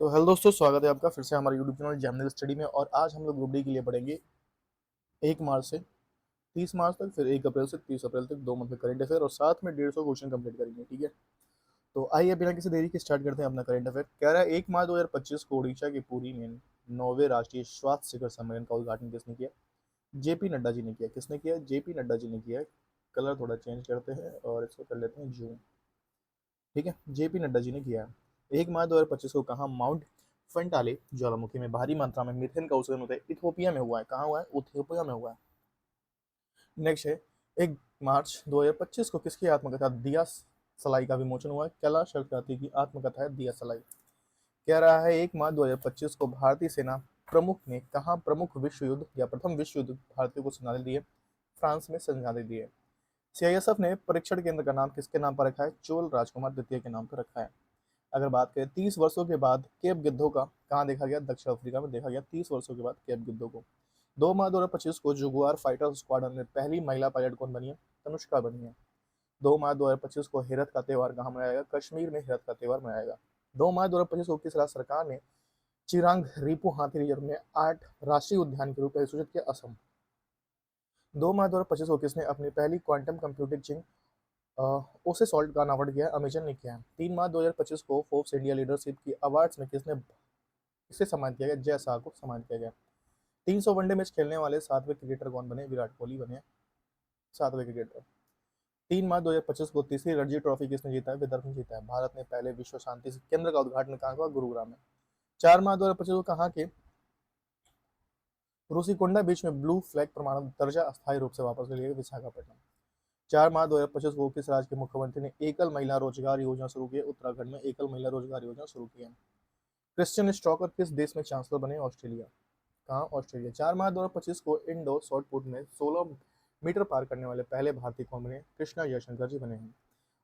तो हेलो दोस्तों, स्वागत है आपका फिर से हमारे यूट्यूब चैनल जैमनिक स्टडी में। और आज हम लोग ग्रुप डी के लिए पढ़ेंगे 1 मार्च से 30 मार्च तक, फिर 1 अप्रैल से 30 अप्रैल तक 2 मंथ के करंट अफेयर, और साथ में 150 क्वेश्चन कंप्लीट करेंगे। ठीक है, तो आइए बिना किसी देरी के स्टार्ट करते हैं अपना करंट अफेयर। कह रहा है 1 मार्च 2025 को उड़ीसा के पुरी में 9वें राष्ट्रीय स्वास्थ्य शिखर सम्मेलन का उद्घाटन किसने किया? जेपी नड्डा जी ने किया। किसने किया? जेपी नड्डा जी ने किया। कलर थोड़ा चेंज करते हैं और इसको कर लेते हैं जूम। ठीक है, जेपी नड्डा जी ने किया है। 1 मार्च 2025 को कहा माउंट फंटाले ज्वालामुखी में भारी मात्रा में मीथेन का उत्सर्जन होता है? इथियोपिया में हुआ है। कहाँ हुआ है? इथियोपिया में हुआ है। नेक्स्ट है 1 मार्च 2025 को किसकी आत्मकथा दिया सलाई का विमोचन हुआ है? कैलाश सत्यार्थी की आत्मकथा है दिया सलाई। कह रहा है 1 मार्च 2025 को भारतीय सेना प्रमुख ने कहा प्रमुख विश्व युद्ध या प्रथम विश्व युद्ध भारतीयों को श्रद्धांजलि दी है? फ्रांस में श्रद्धांजलि दी है। सीआईएसएफ ने परीक्षण केंद्र का नाम किसके नाम पर रखा है? चोल राजकुमार द्वितीय के नाम पर रखा है। अगर बात करें 30 वर्षों के बाद केप गिद्धों का कहाँ देखा गया? दक्षिण अफ्रीका में देखा गया 30 वर्षों के बाद केप गिद्धों को। 2 मार्च 2025 को जुगुआर फाइटर स्क्वाड्रन में पहली महिला पायलट कौन बनी है? तनुष्का बनी है। 2 मार्च 2025 को हेरत का त्यौहार कहाँ मनाया जाएगा? कश्मीर में हेरत का त्यौहार मनाया जाएगा। 2 मार्च 2025 को किस राज्य सरकार ने चिरांग रीपू हाथी रिजर्व में 8 राष्ट्रीय उद्यान के रूप में घोषित किया? असम। 2 मार्च 2025 को किसने अपनी पहली क्वांटम कंप्यूटिंग ओसे सॉल्ट का अनावरण किया है? अमेजन ने किया है। 3 मार्च 2025 को फोर्ब्स इंडिया लीडरशिप की अवार्ड्स में किसे सम्मानित किया गया? जय शाह को सम्मानित किया गया। 300 वनडे मैच खेलने वाले 7वें क्रिकेटर कौन बने? विराट कोहली बने 7वें क्रिकेटर। 3 मार्च 2025 को तीसरी रणजी ट्रॉफी किसने जीता है? विदर्भ ने जीता है। भारत ने पहले विश्व शांति केंद्र का उद्घाटन कहाँ हुआ? गुरुग्राम में। 4 मार्च 2025 को कहा कि रूसीकोंडा बीच में ब्लू फ्लैग प्रमाण दर्जा अस्थायी रूप से वापस ले लिया गया? विशाखापट्टनम। 4 मार्च 2025 को किस राज्य के मुख्यमंत्री ने एकल महिला रोजगार योजना शुरू की? उत्तराखंड में एकल महिला रोजगार योजना शुरू की है। क्रिश्चियन स्टॉकर किस देश में चांसलर बने? ऑस्ट्रेलिया। कहाँ? ऑस्ट्रेलिया। 4 मार्च 2025 को इंडो शॉट पुट में 16 मीटर पार करने वाले पहले भारतीय कौन बने? कृष्णा जयशंकर जी बने हैं।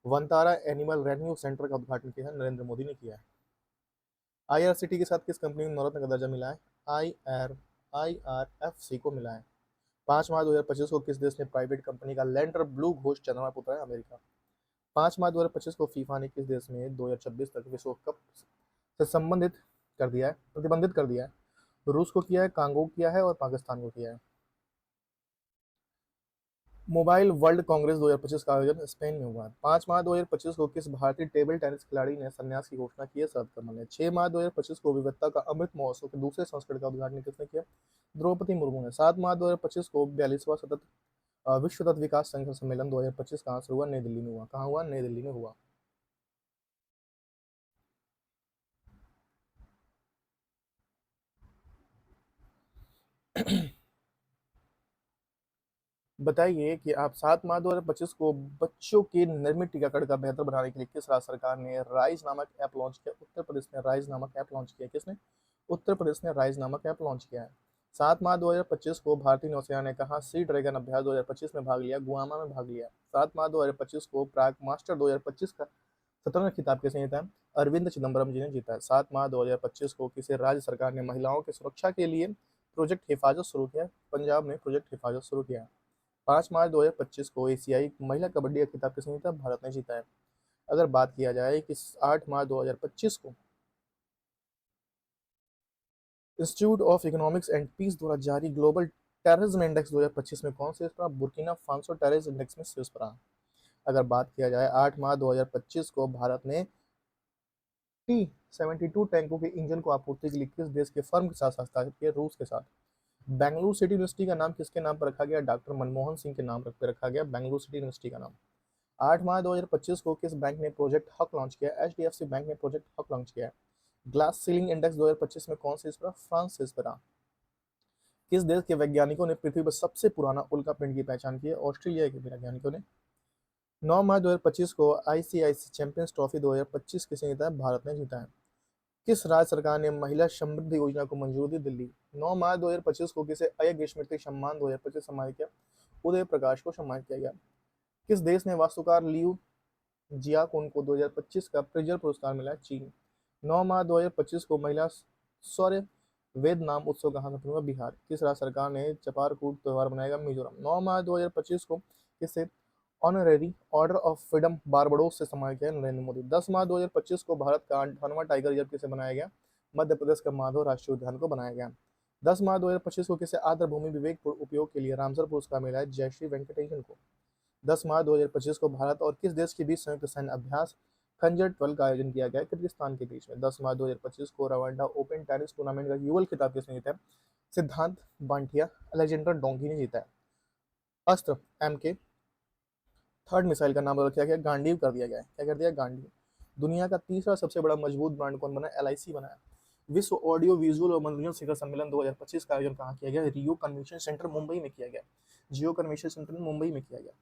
वनतारा एनिमल रेन्यू सेंटर का उद्घाटन किया है? नरेंद्र मोदी ने किया है। आईआरसीटी के साथ किस कंपनी को नवरत्न का दर्जा मिला है? आईआरएफसी को मिला है। 5 मार्च 2025 को किस देश ने प्राइवेट कंपनी का लैंडर ब्लू घोष चंद्रमा पर उतारा है? अमेरिका। 5 मार्च 2025 को फीफा ने किस देश में 2026 तक विश्व कप से संबंधित कर दिया है, प्रतिबंधित कर दिया है? रूस को किया है, कांगो को किया है और पाकिस्तान को किया है। मोबाइल वर्ल्ड कांग्रेस 2025 का आयोजन स्पेन में हुआ है। 5 मार्च 2025 को किस भारतीय टेबल टेनिस खिलाड़ी ने संन्यास की घोषणा की है? सौरभ कमल ने। 6 मार्च 2025 को विविधता का अमृत महोत्सव के दूसरे संस्करण का उद्घाटन किसने किया? द्रौपदी मुर्मू ने। 7 मार्च 2025 को 42वां सतत विश्व तत्व विकास संगठन सम्मेलन 2025 कहाँ से हुआ? नई दिल्ली में हुआ। कहाँ हुआ? नई दिल्ली में हुआ। बताइए कि आप 7 मार्च 2025 को बच्चों के निर्मित टीकाकरण का बेहतर बनाने के लिए किस राज्य सरकार ने राइज नामक ऐप लॉन्च किया? उत्तर प्रदेश ने राइज नामक ऐप लॉन्च किया। किसने? उत्तर प्रदेश ने राइज नामक ऐप लॉन्च किया है। 7 मार्च 2025 को भारतीय नौसेना ने कहा सी ड्रैगन अभ्यास 2025 में भाग लिया? गुआमा में भाग लिया। 7 मार्च 2025 को प्राग मास्टर 2025 का 17वां खिताब किसने जीता है? अरविंद चिदम्बरम जी ने जीता है। 7 मार्च 2025 को किसी राज्य सरकार ने महिलाओं की सुरक्षा के लिए प्रोजेक्ट हिफाजत शुरू किया? पंजाब ने प्रोजेक्ट हिफाजत शुरू किया। 5 मार्च 2025 को एशियाई महिला कबड्डी का खिताब किसने जीता? भारत ने जीता है। अगर बात किया जाए कि 8 मार्च 2025 को institute of economics and peace द्वारा जारी ग्लोबल टेररिज्म इंडेक्स 2025 में कौन से शीर्ष पर रहा? बुर्किना फासो टेररिज्म इंडेक्स में शीर्ष पर रहा। अगर बात किया जाए 8 मार्च 2025 को भारत ने T-72 टैंकों के इंजन को आपूर्ति के लिए किस देश के फर्म के साथ हस्ताक्षर किया? रूस के साथ। बेंगलुरु सिटी यूनिवर्सिटी का नाम किसके नाम पर रखा गया? डॉक्टर मनमोहन सिंह के नाम पर रखा गया बेंगलुरु सिटी यूनिवर्सिटी का नाम। 8 मार्च 2025 को किस बैंक ने प्रोजेक्ट हक लॉन्च किया? एचडीएफसी बैंक ने प्रोजेक्ट हक लॉन्च किया है। ग्लास सीलिंग इंडेक्स 2025 में कौन से इस पर? फ्रांस से इस पर। किस देश के वैज्ञानिकों ने पृथ्वी पर सबसे पुराना उल्का पिंड की पहचान की है? ऑस्ट्रेलिया के वैज्ञानिकों ने। 9 मार्च 2025 को आईसीआईसी चैंपियंस ट्रॉफी 2025 किसने जीता है? भारत ने जीता है। किस राज्य सरकार ने महिला समृद्धि योजना को मंजूरी दी? दिल्ली। 9 मार्च 2025 को किसे अयज्ञ स्मृति सम्मान 2025 सम्मानित किया? उदय प्रकाश को सम्मानित किया गया। किस देश ने वास्तुकार लियू जियाकुन को 2025 का प्रिजर पुरस्कार मिला? चीन। 9 मार्च 2025 को महिला सौर्य वेद नाम उत्सव कहाँ संपन्न हुआ? बिहार। किस राज्य सरकार ने चपारकूट त्यौहार मनाएगा? मिजोरम। 9 मार्च 2025 को किसे honorary order of freedom Barbados से सम्मानित किया? नरेंद्र मोदी। 10 मार्च 2025 को भारत का 58वां टाइगर रिजर्व किसे बनाया गया? मध्य प्रदेश का माधव राष्ट्रीय उद्यान को बनाया गया। 10 मार्च 2025 को किसे आर्द्र भूमि विवेक उपयोग के लिए रामसर पुरस्कार मिला है? जयश्री वेंकटेशन को। 10 मार्च 2025 को भारत और किस देश के बीच संयुक्त सैन्य अभ्यास खंजर 12 का आयोजन किया गया? किर्गिस्तान के बीच में। 10 मार्च 2025 को रवांडा ओपन टेनिस टूर्नामेंट का युगल खिताब किसने जीता है? सिद्धांत बांटिया, अलेक्जेंडर डोंगी ने जीता है। अस्त्र एम के थर्ड मिसाइल का नाम रखा गया, गांडीव कर दिया गया है। क्या कर दिया? गांडीव। दुनिया का तीसरा सबसे बड़ा मजबूत ब्रांड कौन बना? एलआईसी बनाया। विश्व ऑडियो विजुअल और मनोरंजन शिखर सम्मेलन 2025 का आयोजन कहाँ किया गया? रियो कन्वेंशन सेंटर मुंबई में किया गया। जियो कन्वेंशन सेंटर मुंबई में किया गया।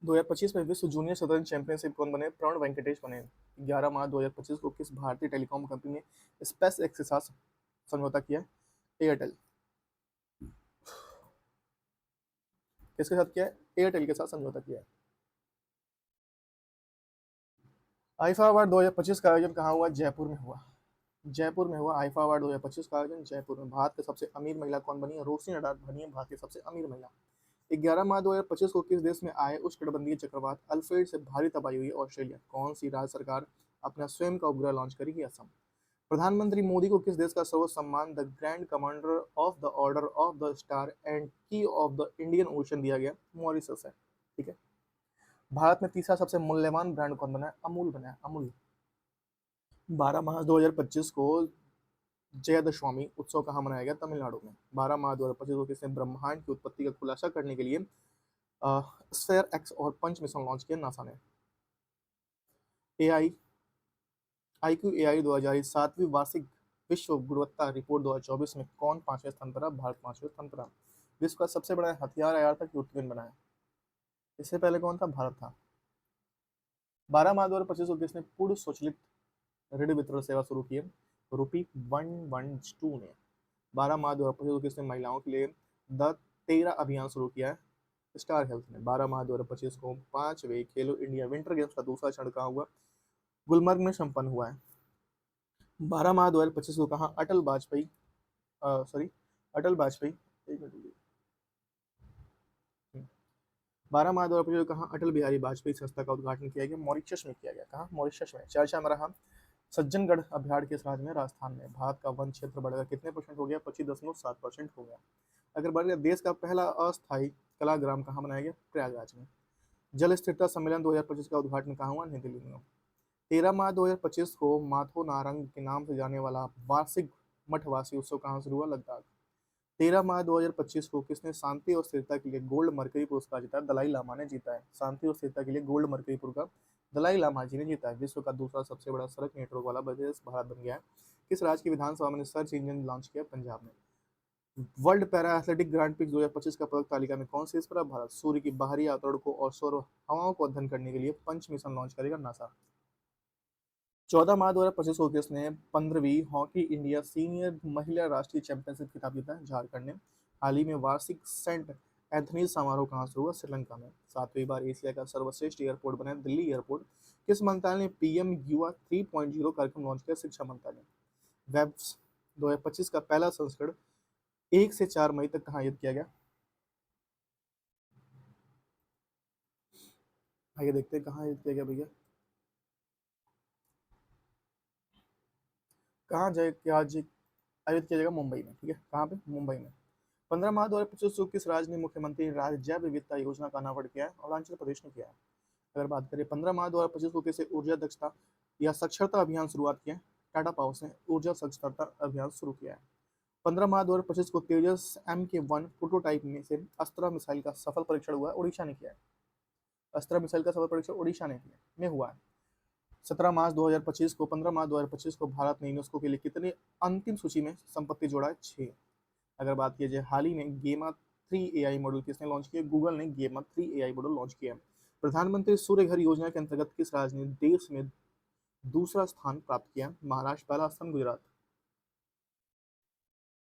2025 में विश्व जूनियर शतरंज चैंपियनशिप कौन बने? प्रणव वेंकटेश बने। 11 मार्च 2025 को किस भारतीय टेलीकॉम कंपनी ने स्पेस एक्स के साथ समझौता किया? एयरटेल। किसके साथ किया है? एयरटेल के साथ समझौता किया है। आईफा अवार्ड 2025 का आयोजन कहाँ हुआ? जयपुर में हुआ। जयपुर में हुआ आईफा अवार्ड 2025 का आयोजन जयपुर में। भारत की सबसे अमीर महिला कौन बनी है? रोशनी नडाल बनी है भारत की सबसे अमीर महिला। 11 मार्च 2025 को किस देश में आए उष्णकटिबंधीय चक्रवात अल्फ्रेड से भारी तबाही हुई? ऑस्ट्रेलिया। कौन सी राज्य सरकार अपना स्वयं का उपग्रह लॉन्च करेगी? असम। प्रधानमंत्री मोदी को किस देश का सर्वोच्च सम्मान the grand commander of the order of the star and की ऑफ द इंडियन ओशन दिया गया? मॉरिशस है। ठीक है। भारत में तीसरा सबसे मूल्यवान ब्रांड कौन बना है? अमूल बना है। अमूल। 12 मार्च 2025 को जयदशमी उत्सव कहाँ मनाया गया? तमिलनाडु में। 12 मार्च 2025 को किसने ब्रह्मांड की उत्पत्ति का खुलासा करने के लिए स्फेयर एक्स और पंच मिशन लॉन्च किया? नासा ने। एआई आईक्यू एआई 2000 7वीं वार्षिक विश्व गुणवत्ता रिपोर्ट 2024 में कौन 5वें स्थान पर रहा? भारत 5वें स्थान पर रहा। विश्व का सबसे बड़ा हथियार आया था कि उत्कीर्ण बनाया? इससे पहले कौन था? भारत था। 12 मार्च 2025 को किसने पूर्ण स्वचालित ऋण वितरण सेवा शुरू की है? रूपी 112 ने। 12 मार्च 2025 को किसने महिलाओं के लिए द 13 अभियान शुरू किया है? स्टार हेल्थ ने। 12 मार्च 2025 को 5वें खेलो इंडिया विंटर गेम्स का दूसरा चरण कहाँ हुआ? गुलमर्ग में संपन्न हुआ है। 12 मार्च 2025 को कहा अटल वाजपेयी सॉरी अटल वाजपेयी एक मिनट रुकिए। 12 मार्च 2025 को कहा अटल बिहारी वाजपेयी संस्था का उद्घाटन किया गया? मॉरिशस में किया गया। कहाँ? मॉरिशस में। चर्चा में रहा सज्जनगढ़ अभ्यारण्य किस राज्य में? राजस्थान में। भारत का वन क्षेत्र बढ़कर कितने परसेंट हो गया? 25.7% हो गया। अगर बढ़ गया, देश का पहला अस्थायी कलाग्राम कहाँ बनाया गया? प्रयागराज में। जल स्थिरता सम्मेलन 2025 का उद्घाटन कहाँ हुआ? नई दिल्ली में। 13 मार्च 2025 को माथो नारंग के नाम से जाने वाला वार्षिक मठवासी उत्सव कहाँ शुरू हुआ? लद्दाख। 13 मार्च 2025 को किसने शांति और स्थिरता के लिए गोल्ड मर्करी पुरस्कार जीता? दलाई लामा ने जीता है। शांति और स्थिरता के लिए गोल्ड मर्करी पुरस्कार दलाई लामा जी ने जीता है। विश्व का दूसरा सबसे बड़ा सड़क नेटवर्क वाला प्रदेश भारत बन गया है। किस राज्य की विधानसभा में सर्च इंजन लॉन्च किया? पंजाब में। World para athletic grand prix 2025 का पदक तालिका में कौन से इस पर? भारत। सूर्य की बाहरी अवतरण को और सौर हवाओं को अध्ययन करने के लिए पंच मिशन लॉन्च करेगा नासा। 14 मार्च 2025 को किसने 15वीं हॉकी इंडिया सीनियर महिला राष्ट्रीय चैंपियनशिप खिताब जीता है? झारखंड ने। हाल ही में वार्षिक सेंट एंथनी समारोह कहाँ शुरू हुआ? श्रीलंका में। 7वीं बार एशिया का सर्वश्रेष्ठ एयरपोर्ट बना दिल्ली एयरपोर्ट। किस मंत्रालय ने पीएम युवा 3.0 कार्यक्रम लॉन्च किया? शिक्षा मंत्रालय। वेब्स 2025 का पहला संस्करण 1 से 4 मई तक कहाँ आयोजित किया गया? आइए देखते हैं कहाँ आयोजित किया गया भैया। कहाँ जाए क्या आयोजित किया जाएगा? मुंबई में। ठीक है। कहाँ पे? मुंबई में। 15 मार्च 2025 को किस राज्य ने मुख्यमंत्री राज्य जैव विविधता योजना का अनावरण किया है? अरुणाचल प्रदेश ने किया है। अगर बात करें 15 मार्च 2025 को किसे ऊर्जा दक्षता या साक्षरता अभियान शुरुआत किया है? टाटा पावर ने ऊर्जा साक्षरता अभियान शुरू किया है। 15 मार्च 2025 को तेजस MK1 प्रोटोटाइप में से अस्त्रा मिसाइल का सफल परीक्षण हुआ है? उड़ीसा ने किया है। अस्त्रा मिसाइल का सफल परीक्षण उड़ीसा में हुआ है। 17 मार्च 2025 को 15 मार्च 2025 को भारत ने यूनेस्को के लिए कितने अंतिम सूची में संपत्ति जोड़ा है? 6। अगर बात की जाए हाल ही में गेमा 3 AI मॉडल किसने लॉन्च किया? गूगल ने गेमा 3 AI मॉडल लॉन्च किया। प्रधानमंत्री सूर्य घर योजना के अंतर्गत किस राज्य ने देश में दूसरा स्थान प्राप्त किया? महाराष्ट्र। पहला स्थान गुजरात।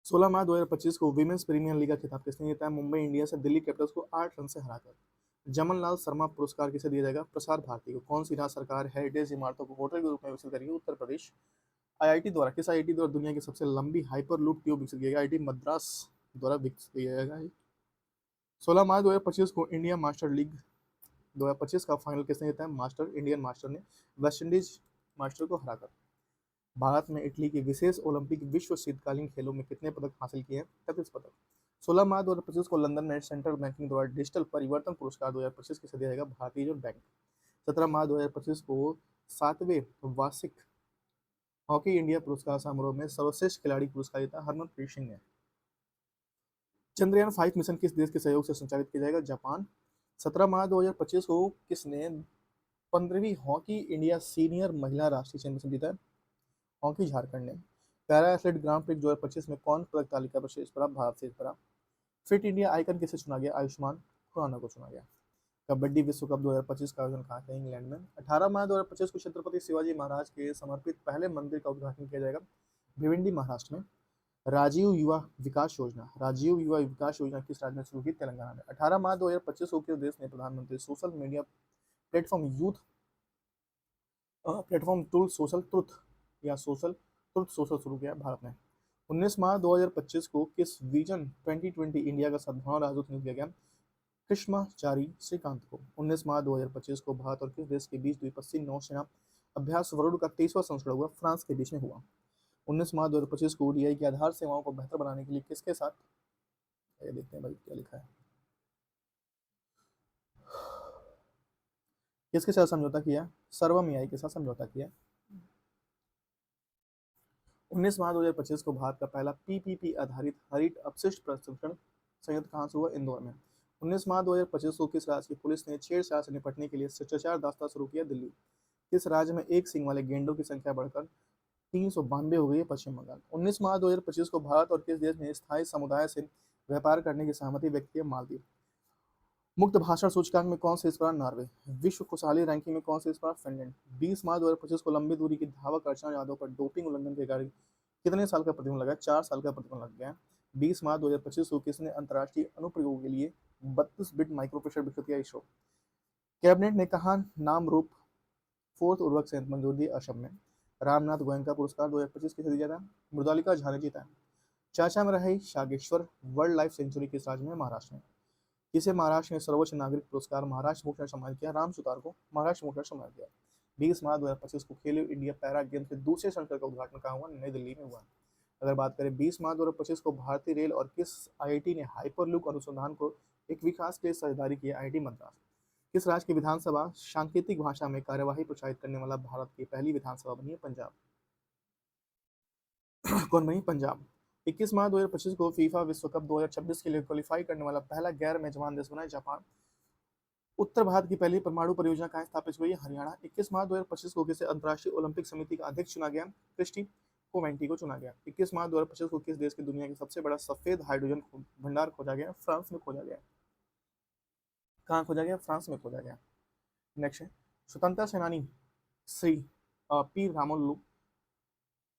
16 मार्च 2025 को विमेंस प्रीमियर लीग का खिताब किसने जीता है? मुंबई इंडियंस से दिल्ली कैपिटल्स को 8 रन से हराकर। जमनलाल शर्मा पुरस्कार किसे दिया जाएगा? प्रसार भारती को। कौन सी राज्य सरकार हेरिटेज इमारतों को होटल के रूप में विकसित करेगी? उत्तर प्रदेश। आईआईटी द्वारा किस आईआईटी द्वारा दुनिया की सबसे लंबी हाइपर लूप ट्यूब विकसित किया गया? आईआईटी मद्रास द्वारा विकसित किया जाएगा। 16 मार्च 2025 को इंडिया मास्टर लीग 2025 का फाइनल किसने जीता है? मास्टर इंडियन मास्टर ने वेस्ट इंडीज मास्टर को हराकर। भारत में इटली के विशेष ओलंपिक विश्व शीतकालीन खेलों में कितने पदक हासिल किए हैं? 33 पदक। 16 मार्च 2025 को लंदन में सेंट्रल बैंकिंग द्वारा डिजिटल परिवर्तन पुरस्कार 2025 किसे दिया जाएगा? भारतीय रिजर्व बैंक। 17 मार्च 2025 को 7वें वार्षिक हॉकी इंडिया पुरस्कार समारोह में सर्वश्रेष्ठ खिलाड़ी पुरस्कार जीता हरमनप्रीत सिंह ने। चंद्रयान 5 मिशन किस देश के सहयोग से संचालित किया जाएगा? जापान। 17 मार्च 2025 को किसने 15वीं हॉकी इंडिया सीनियर महिला राष्ट्रीय चैंपियनशिप जीता? हॉकी झारखंड ने। पैरा एथलेट ग्रांड प्रिक्स 2025 में कौन पदक तालिका पर शीर्ष पर? भारत शीर्ष पर। फिट इंडिया आइकन किसे चुना गया? आयुष्मान खुराना को चुना गया। कबड्डी विश्व कप 2025 का आयोजन कहाँ है? इंग्लैंड में। 18 मार्च 2025 को छत्रपति शिवाजी महाराज के समर्पित पहले मंदिर का उद्घाटन किया जाएगा भिवंडी महाराष्ट्र में। राजीव युवा विकास योजना किस राज्य में शुरू की? तेलंगाना में। 18 मार्च 2025 को किस देश ने प्रधानमंत्री social media platform tool social truth या सोशल ट्रुथ सोशल शुरू किया? भारत ने। 19 मार्च 2025 को किस विजन 2020 इंडिया का सद्भावना राजदूत नियुक्त किया गया? कृष्णाचारी श्रीकांत को। 19 मार्च 2025 को भारत और किस देश के बीच द्विपक्षीय नौसेना अभ्यास वरुण का 23वां संस्करण हुआ? फ्रांस के बीच में हुआ। 19 मार्च 2025 को ओडीआई की आधार सेवाओं को बेहतर बनाने के लिए किसके साथ, ये देखते हैं भाई क्या लिखा है, किसके साथ समझौता किया? सर्वम एआई के साथ समझौता किया। 19 मार्च 2025 को भारत का पहला पीपीपी आधारित हरित अपशिष्ट प्रसंस्करण संयंत्र कहाँ से हुआ? इंदौर में। 19 मार्च 2025 को किस राज्य की पुलिस ने छेड़छाड़ से निपटने के लिए शिष्टाचार दस्ता शुरू किया? दिल्ली। किस राज्य में एक सींग वाले गेंडों की संख्या बढ़कर 392 हो गई है? पश्चिम बंगाल। 19 मार्च 2025 को भारत और किस देश ने स्थायी समुदाय से व्यापार करने की सहमति व्यक्त की? मालदीव। मुक्त भाषण सूचकांक में कौन से इस बार? नॉर्वे। विश्व खुशहाली रैंकिंग में कौन से इस बार? फिनलैंड। 20 मार्च 2025 को लंबी दूरी की धावक अर्चना यादव पर डोपिंग उल्लंघन के कारण कितने साल का प्रतिबंध लगा? 4 साल का प्रतिबंध लग गया। 20 मार्च 2025 को किसने अंतर्राष्ट्रीय अनुप्रयोग के लिए 32 बिट माइक्रोप्रोसेसर विकसित किया? इसरो। कैबिनेट ने कहा नाम रूप फोर्थ उर्वरक संयंत्र मंजूर दी? असम में। रामनाथ गोयनका पुरस्कार 2025 किसे दिया था? मृदालिका झा ने जीता। चाचा में रही शागेश्वर वाइल्ड लाइफ सेंचुरी किस राज्य में? महाराष्ट्र में। किसे महाराष्ट्र में सर्वोच्च नागरिक पुरस्कार महाराष्ट्र मुख्य ने सम्मानित किया? राम सुतार को महाराष्ट्र मुख्य ने सम्मानित किया। 20 मार्च 2025 को खेलो इंडिया पैरा गेम्स के दूसरे संस्करण का उद्घाटन कहाँ हुआ? नई दिल्ली में हुआ। अगर बात करें 20 मार्च 2025 को भारतीय रेल और किस आईआईटी ने हाइपरलूप अनुसंधान को एक विकास के लिए साझेदारी की? आईआईटी मद्रास। किस राज्य की विधानसभा सांकेतिक भाषा में कार्यवाही प्रोत्साहित करने वाला भारत की पहली विधानसभा बनी है? पंजाब। कौन बनी? पंजाब। 21 मार्च 2025 को फीफा विश्व कप 2026 के लिए क्वालिफाई करने वाला पहला गैर मेजबान देश बना है? जापान। उत्तर भारत की पहली परमाणु परियोजना कहाँ स्थापित हुई है? हरियाणा। 21 मार्च 2025 को किसे अंतर्राष्ट्रीय ओलंपिक समिति का अध्यक्ष चुना गया? क्रिस्टी कोवेंटी को चुना गया। 21 मार्च 2025 को किस देश की दुनिया की सबसे बड़ा सफेद हाइड्रोजन भंडार खोजा गया? फ्रांस में खोजा गया। कहाँ खोजा गया? फ्रांस में खोजा गया। नेक्स्ट है स्वतंत्रता सेनानी श्री पी रामोलू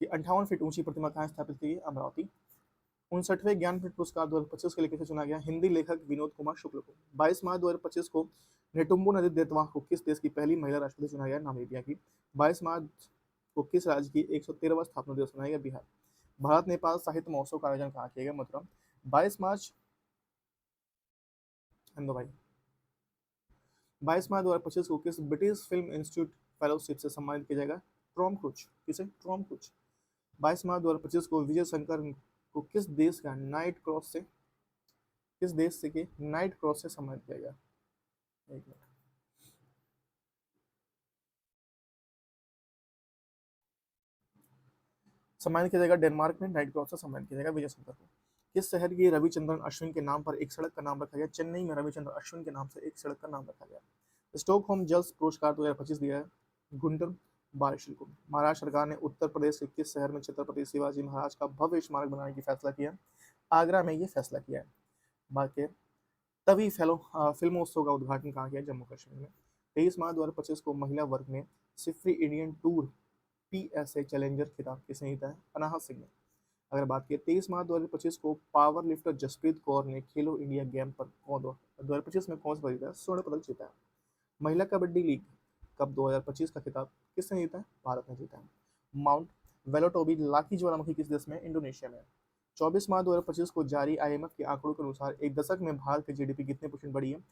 की 58 फीट ऊंची प्रतिमा कहाँ स्थापित की? अमरावती। 59वें ज्ञानपीठ पुरस्कार 2025 के लिए किसे चुना गया? हिंदी लेखक विनोद कुमार शुक्ल को। 22 मार्च 2025 को नेटुम्बो नदी देतवा को किस देश की पहली महिला राष्ट्रपति चुना गया? नामीबिया की। 22 मार्च को किस राज्य की 113वां स्थापना दिवस मनाया गया? बिहार। भारत नेपाल साहित्य महोत्सव का आयोजन कहाँ किया गया? मथुरा। 22 मार्च भाई 22 मार्च 2025 को किस ब्रिटिश फिल्म इंस्टीट्यूट फेलोशिप से सम्मानित किया जाएगा? Tom Cruise. किसे? Tom Cruise. 22 मार्च 2025 को विजय शंकर को किस देश का नाइट क्रॉस से सम्मानित किया गया? एक मिनट, सम्मानित किया जाएगा डेनमार्क में, नाइट क्रॉस से सम्मानित किया जाएगा विजय शंकर को। किस शहर की रविचंद्रन अश्विन के नाम पर एक सड़क का नाम रखा गया? चेन्नई में रविचंद्रन अश्विन के नाम से एक सड़क का नाम रखा गया। स्टॉकहोम जल्स पुरस्कार 2025 दिया है गुंटर बारिशल को। महाराष्ट्र सरकार ने उत्तर प्रदेश के किस शहर में छत्रपति शिवाजी महाराज का भव्य स्मारक बनाने की फैसला किया? आगरा में ये फैसला किया है। बाकी तभी फिल्मोत्सव का उद्घाटन कहाँ किया? जम्मू कश्मीर में। 23 मार्च 2025 को महिला वर्ग में सिफरी इंडियन टूर पीएसए चैलेंजर खिताब किसने जीता है? अनाहत सिंह ने। अगर बात करें 23 मार्च 2025 को पावर लिफ्टर जसप्रीत कौर ने खेलो इंडिया गेम पर 2025 में कौन सा पदक जीता है? स्वर्ण पदक जीता है। महिला कबड्डी लीग कप 2025 का खिताब किसने जीता है? भारत ने जीता है। माउंट वेलोटोबी लाकी ज्वालामुखी किस देश में? इंडोनेशिया में। 24 मार्च 2025 को जारी आईएमएफ के आंकड़ों के अनुसार एक दशक में भारत की जीडीपी कितने परसेंट बढ़ी है?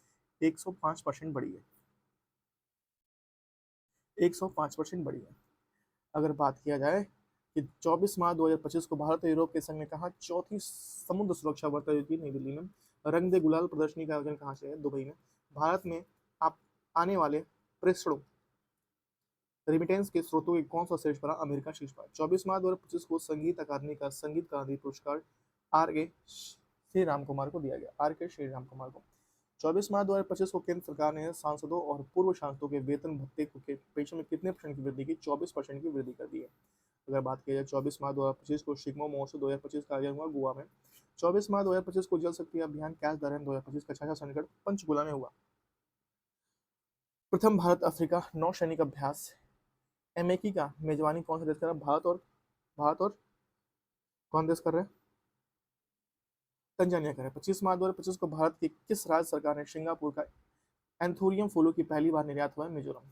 105% बढ़ी है। 105% बढ़ी है। अगर बात किया जाए कि 24 मार्च 2025 को भारत और यूरोप के संघ ने कहा चौथी समुद्र सुरक्षा वार्ता हुई थी नई दिल्ली में। रंग दे गुलाल प्रदर्शनी का आयोजन कहाँ से है? दुबई में। भारत में आप आने वाले प्रेषणों रेमिटेंस के स्रोतों के कौन सा शीर्ष पर? अमेरिका शीर्ष पर। 24 मार्च 2025 को संगीत अकादमी का संगीत क्रांति पुरस्कार आर के श्री राम कुमार को दिया गया। आर के श्री राम कुमार को। 24 मार्च 2025 को केंद्र सरकार ने सांसदों और पूर्व सांसदों के वेतन भत्ते के पेशे में कितने % की वृद्धि की? 24% की वृद्धि कर दी है। अगर बात की जाए 24 मार्च 2025 को शिग्मो महोत्सव 2025 का आयोजन हुआ गोवा में। 24 मार्च 2025 को जल शक्ति अभियान कैच द रेन 2025 का छठा संकट पंचकुला में हुआ। प्रथम भारत अफ्रीका नौसैनिक अभ्यास एमएकी का मेजबानी कौन सा देश कर रहा है? भारत और कौन देश कर रहे हैं? तंजानिया कर रहे हैं। 25 मार्च 2025 को भारत की किस राज्य सरकार ने सिंगापुर का एंथोरियम फूलों की पहली बार निर्यात हुआ है? मिजोरम।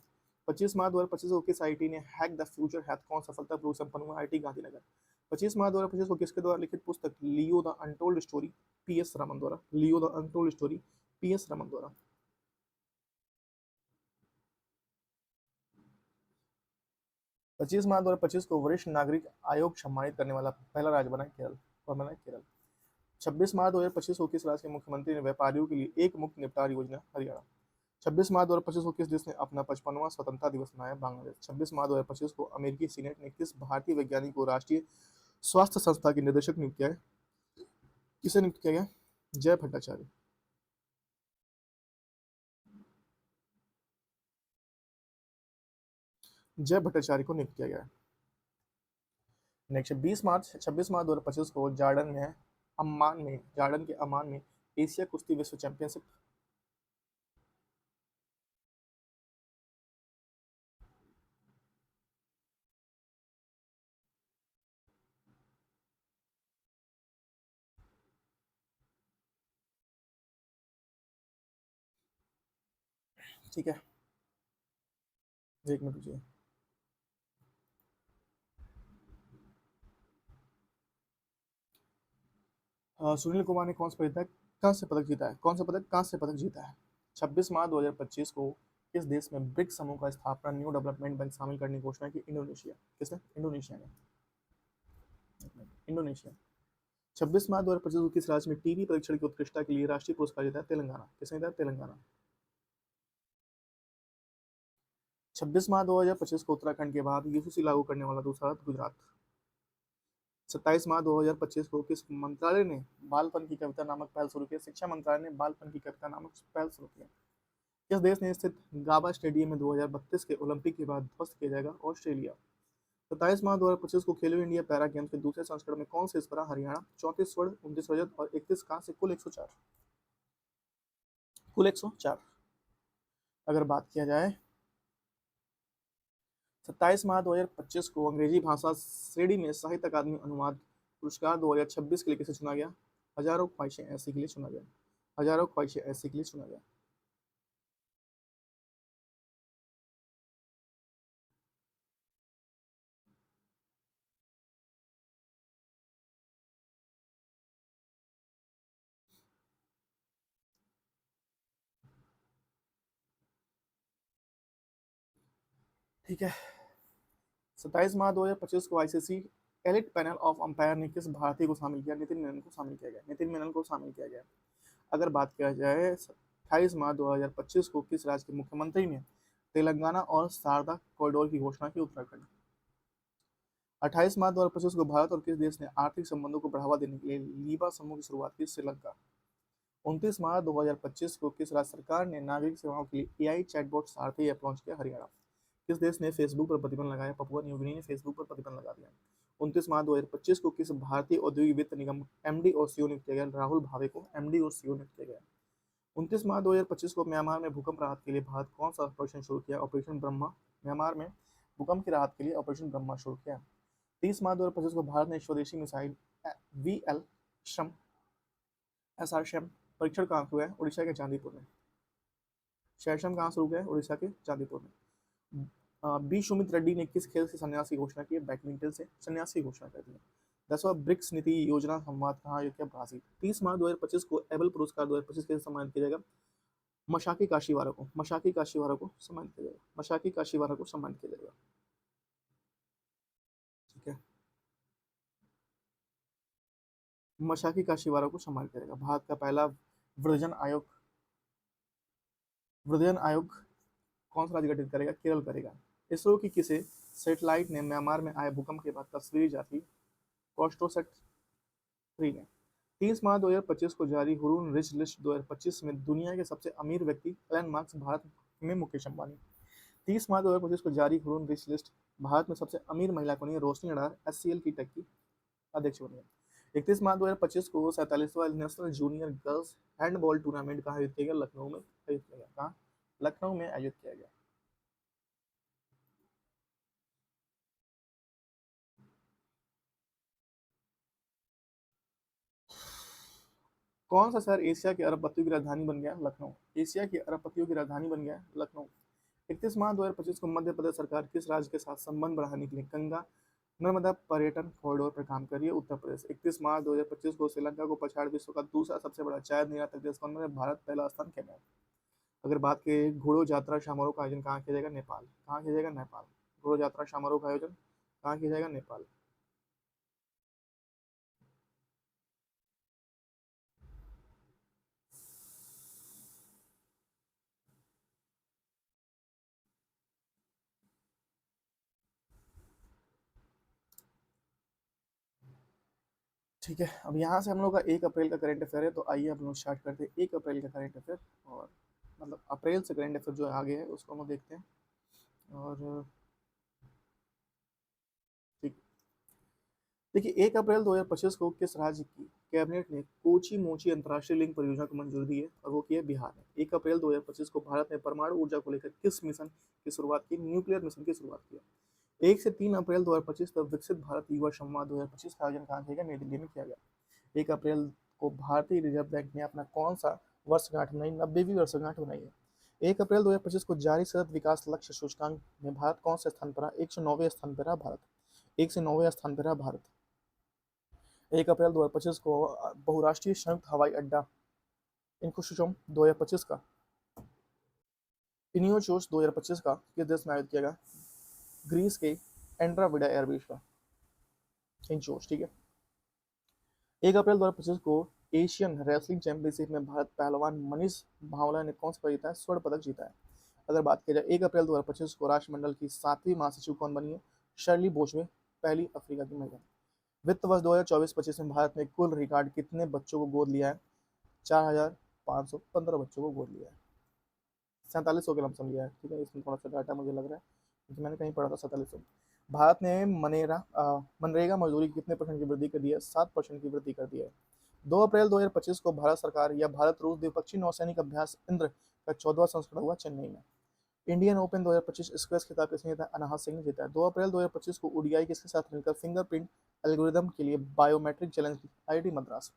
25 मार्च 2025 को किस आईटी ने हैक द फ्यूचर हैथ कौन सफलतापूर्वक संपन्न हुआ? आईटी गांधीनगर। 25 मार्च 2025 को किसके द्वारा लिखित पुस्तक Leo the untold story PS Raman द्वारा? Leo the untold story PS Raman द्वारा। 25 मार्च 2025 को वरिष्ठ नागरिक आयोग सम्मानित करने वाला पहला राज्य बना केरल। कौन बना? केरल। 26 मार्च 2025 को किस राज्य के मुख्यमंत्री ने व्यापारियों के लिए एक मुक्त निपटान योजना? हरियाणा। 26 मार्च 2025 को किस देश ने अपना 55वां स्वतंत्रता दिवस मनाया? बांग्लादेश। 26 मार्च 2025 को अमेरिकी सीनेट ने किस भारतीय वैज्ञानिक को राष्ट्रीय स्वास्थ्य संस्था के निदेशक नियुक्त किया है? किसे नियुक्त किया गया? जय भट्टाचार्य। जय भट्टाचार्य को नियुक्त किया गया है। नेक्स्ट 26 मार्च 2025 को जॉर्डन के अम्मान में एशिया कुश्ती विश्व चैंपियनशिप। ठीक है, एक मिनट रुकिए। सुनील कुमार ने कौन सा पदक कांस्य पदक जीता है? कौन सा पदक? कांस्य पदक जीता है। 26 मार्च 2025 को किस देश में ब्रिक्स समूह का स्थापना न्यू डेवलपमेंट बैंक शामिल करने की घोषणा की? इंडोनेशिया। किसने? इंडोनेशिया ने। इंडोनेशिया। 26 मार्च 2025 को किस राज्य में टीबी परीक्षण की उत्कृष्टता के लिए राष्ट्रीय पुरस्कार जीता है? तेलंगाना। किसने जीता? तेलंगाना। 26 मार्च 2025 को उत्तराखंड के बाद यूसीसी लागू करने वाला दूसरा राज्य गुजरात। 27 मार्च 2025 को किस मंत्रालय ने बालपन की कविता नामक पहल शुरू किया? शिक्षा मंत्रालय ने बालपन की कविता नामक पहल शुरू किया। किस देश ने स्थित गाबा स्टेडियम में 2032 के ओलंपिक के बाद ध्वस्त किया जाएगा? ऑस्ट्रेलिया। 27 मार्च 2025 को खेलो इंडिया पैरा गेम्स के दूसरे संस्करण में कौन से रहा? हरियाणा। 34 स्वर्ण, 29 रजत और 31 कांस्य, कुल 104। कुल 104। अगर बात किया जाए 27 मार्च 2025 को अंग्रेजी भाषा श्रेणी में साहित्य अकादमी अनुवाद पुरस्कार 2026 के लिए किसे चुना गया? हजारों ख्वाहिशें ऐसी के लिए चुना गया। हजारों ख्वाहिशें ऐसी के लिए चुना गया। ठीक है। 27 मार्च 2025 को ICC elite panel of umpire ने किस भारतीय को शामिल किया? नितिन मेनन को शामिल किया गया। नितिन मेनन को शामिल किया गया। अगर बात किया जाए 28 मार्च 2025 को किस राज्य के मुख्यमंत्री ने तेलंगाना और शारदा कॉरिडोर की घोषणा की? उत्तराखंड। 28 मार्च 2025 को भारत और किस देश ने आर्थिक संबंधों को बढ़ावा देने के लिए लीबा समूह की शुरुआत की? श्रीलंका। 29 मार्च 2025 को किस राज्य सरकार ने नागरिक सेवाओं के लिए एआई चैटबॉट सारथी ऐप लॉन्च किया? हरियाणा। किस देश ने फेसबुक पर प्रतिबंध लगाया? पपुआ न्यू गिनी ने फेसबुक पर प्रतिबंध लगा दिया। 29 मार्च 2025 को किस भारतीय औद्योगिक वित्त निगम एमडी और सीईओ नियुक्त किया गया? राहुल भावे को एमडी और सीईओ नियुक्त किया गया। 29 मार्च 2025 को म्यांमार में भूकंप राहत के लिए भारत कौन सा ऑपरेशन शुरू किया? ऑपरेशन ब्रह्मा। म्यांमार में भूकंप की राहत के लिए ऑपरेशन ब्रह्मा शुरू किया। 30 मार्च 2025 को भारत ने स्वदेशी मिसाइल वीएल शम एसआर शम परीक्षण कहाँ हुआ है? उड़ीसा के चांदीपुर में। शैशम कहाँ शुरू हुआ है? उड़ीसा के चांदीपुर में। बी सुमित रेड्डी ने किस खेल से संन्यास की घोषणा की है? बैडमिंटन से संन्यास की घोषणा कर दी है। 10वां ब्रिक्स नीति योजना संवाद कहाँ आयोजित किया? ब्राजील। 30 मार्च 2025 को एबल पुरस्कार 2025 के सम्मानित किया जाएगा? मशाकी काशीवारा को। मशाकी काशीवारा को सम्मानित किया जाएगा। मशाकी काशीवारा को सम्मानित किया जाएगा। ठीक है। मशाकी काशीवारा को सम्मानित करेगा? भारत का पहला वृद्धजन आयोग, वृद्धजन आयोग कौन सा राज्य गठित करेगा? केरल करेगा। इसरो की किसे सैटेलाइट ने म्यांमार में आए भूकंप के बाद तस्वीर जाती? कॉस्टोसैट 3 ने। 30 मार्च 2025 को जारी हुरून रिच लिस्ट 2025 में दुनिया के सबसे अमीर व्यक्ति एलन मार्क्स, भारत में मुकेश अंबानी। 30 मार्च 2025 को जारी हुरून रिच लिस्ट, भारत में सबसे अमीर महिला कौन है? रोशनी नडार, एचसीएल की टेक की अध्यक्ष बनी है। 31 मार्च 2025 को 47वां national junior girls handball tournament कहाँ आयोजित किया गया? लखनऊ में आयोजित किया गया। कहाँ? लखनऊ में आयोजित किया गया। कौन सा शहर एशिया के अरबपतियों की राजधानी बन गया? लखनऊ। एशिया की अरबपतियों की राजधानी बन गया लखनऊ। 31 मार्च 2025 को मध्य प्रदेश सरकार किस राज्य के साथ संबंध बढ़ाने के लिए गंगा नर्मदा पर्यटन कॉरिडोर पर काम कर रही है? उत्तर प्रदेश। 31 मार्च 2025 को श्रीलंका को पछाड़ विश्व का दूसरा सबसे बड़ा चाय निर्यातक देश कौन बना? भारत। पहला स्थान केन्या। अगर बात करें घोड़ो यात्रा समारोह का आयोजन कहाँ किया जाएगा? नेपाल। कहाँ किया जाएगा? नेपाल। घोड़ो यात्रा समारोह का आयोजन कहाँ किया जाएगा? नेपाल। ठीक है, अब यहाँ से हम लोग का 1 अप्रैल का करंट अफेयर है, तो आइए हम लोग स्टार्ट करते हैं 1 अप्रैल का करंट अफेयर। और मतलब अप्रैल से करंट अफेयर जो आगे है उसको हम लोग देखते हैं। और ठीक, देखिए 1 अप्रैल 2025 को किस राज्य की कैबिनेट ने कोची मोची अंतर्राष्ट्रीय लिंक परियोजना को मंजूरी दी है? और वो की है बिहार ने। 1 अप्रैल 2025 को भारत ने परमाणु ऊर्जा को लेकर किस मिशन की शुरुआत की? न्यूक्लियर मिशन की शुरुआत की है। 1 से 3 अप्रैल 2025 तक विकसित भारत युवा संवाद 2025 का आयोजन कहाँ किया गया? नई दिल्ली में किया गया। 1 अप्रैल को भारतीय रिजर्व बैंक ने अपना कौन सा वर्षगांठ बनाई? 90वीं वर्षगांठ बनाई है। 1 अप्रैल 2025 को जारी सतत विकास लक्ष्य सूचकांक में भारत कौन से स्थान पर रहा? 109वें स्थान पर रहा भारत। 109वें स्थान पर रहा भारत। 1 अप्रैल 2025 को बहुराष्ट्रीय संयुक्त हवाई अड्डा इन्फोसिसम 2025 का इनियोचोस 2025 का किस देश में आयोजित किया गया? ग्रीस के एंड्राविडा एयरबेस का इंचोस। ठीक है। 1 अप्रैल 2025 को एशियन रेसलिंग चैंपियनशिप में भारत पहलवान मनीष भावला ने कौन सा पदक जीता है? स्वर्ण पदक जीता है। अगर बात की जाए 1 अप्रैल 2025 को राष्ट्रमंडल की 7वीं महासचिव कौन बनी है? शर्ली बोझवे, पहली अफ्रीका की महिला। वित्त वर्ष 2024-25 में भारत ने कुल रिकॉर्ड कितने बच्चों को गोद लिया है? 4,515 बच्चों को गोद लिया है। 4700 के लमसम लिया है। ठीक है, इसमें थोड़ा सा डाटा मुझे लग रहा है क्योंकि मैंने कहीं पढ़ा था 4700। भारत ने मनरेगा मजदूरी की कितने परसेंट की वृद्धि कर दी है? 7% की वृद्धि कर दी है। 2 अप्रैल 2025 को भारत सरकार या भारत रूस द्विपक्षीय नौसैनिक अभ्यास इंद्र का 14वां संस्करण हुआ चेन्नई में। इंडियन ओपन 2025 स्क्वैश खिताब किसने जीता? अनाहत सिंह ने जीता है। 2 अप्रैल 2025 को ओडीआई किसके साथ मिलकर फिंगरप्रिंट एल्गोरिदम के लिए बायोमेट्रिक चैलेंज की? आईआईटी मद्रास।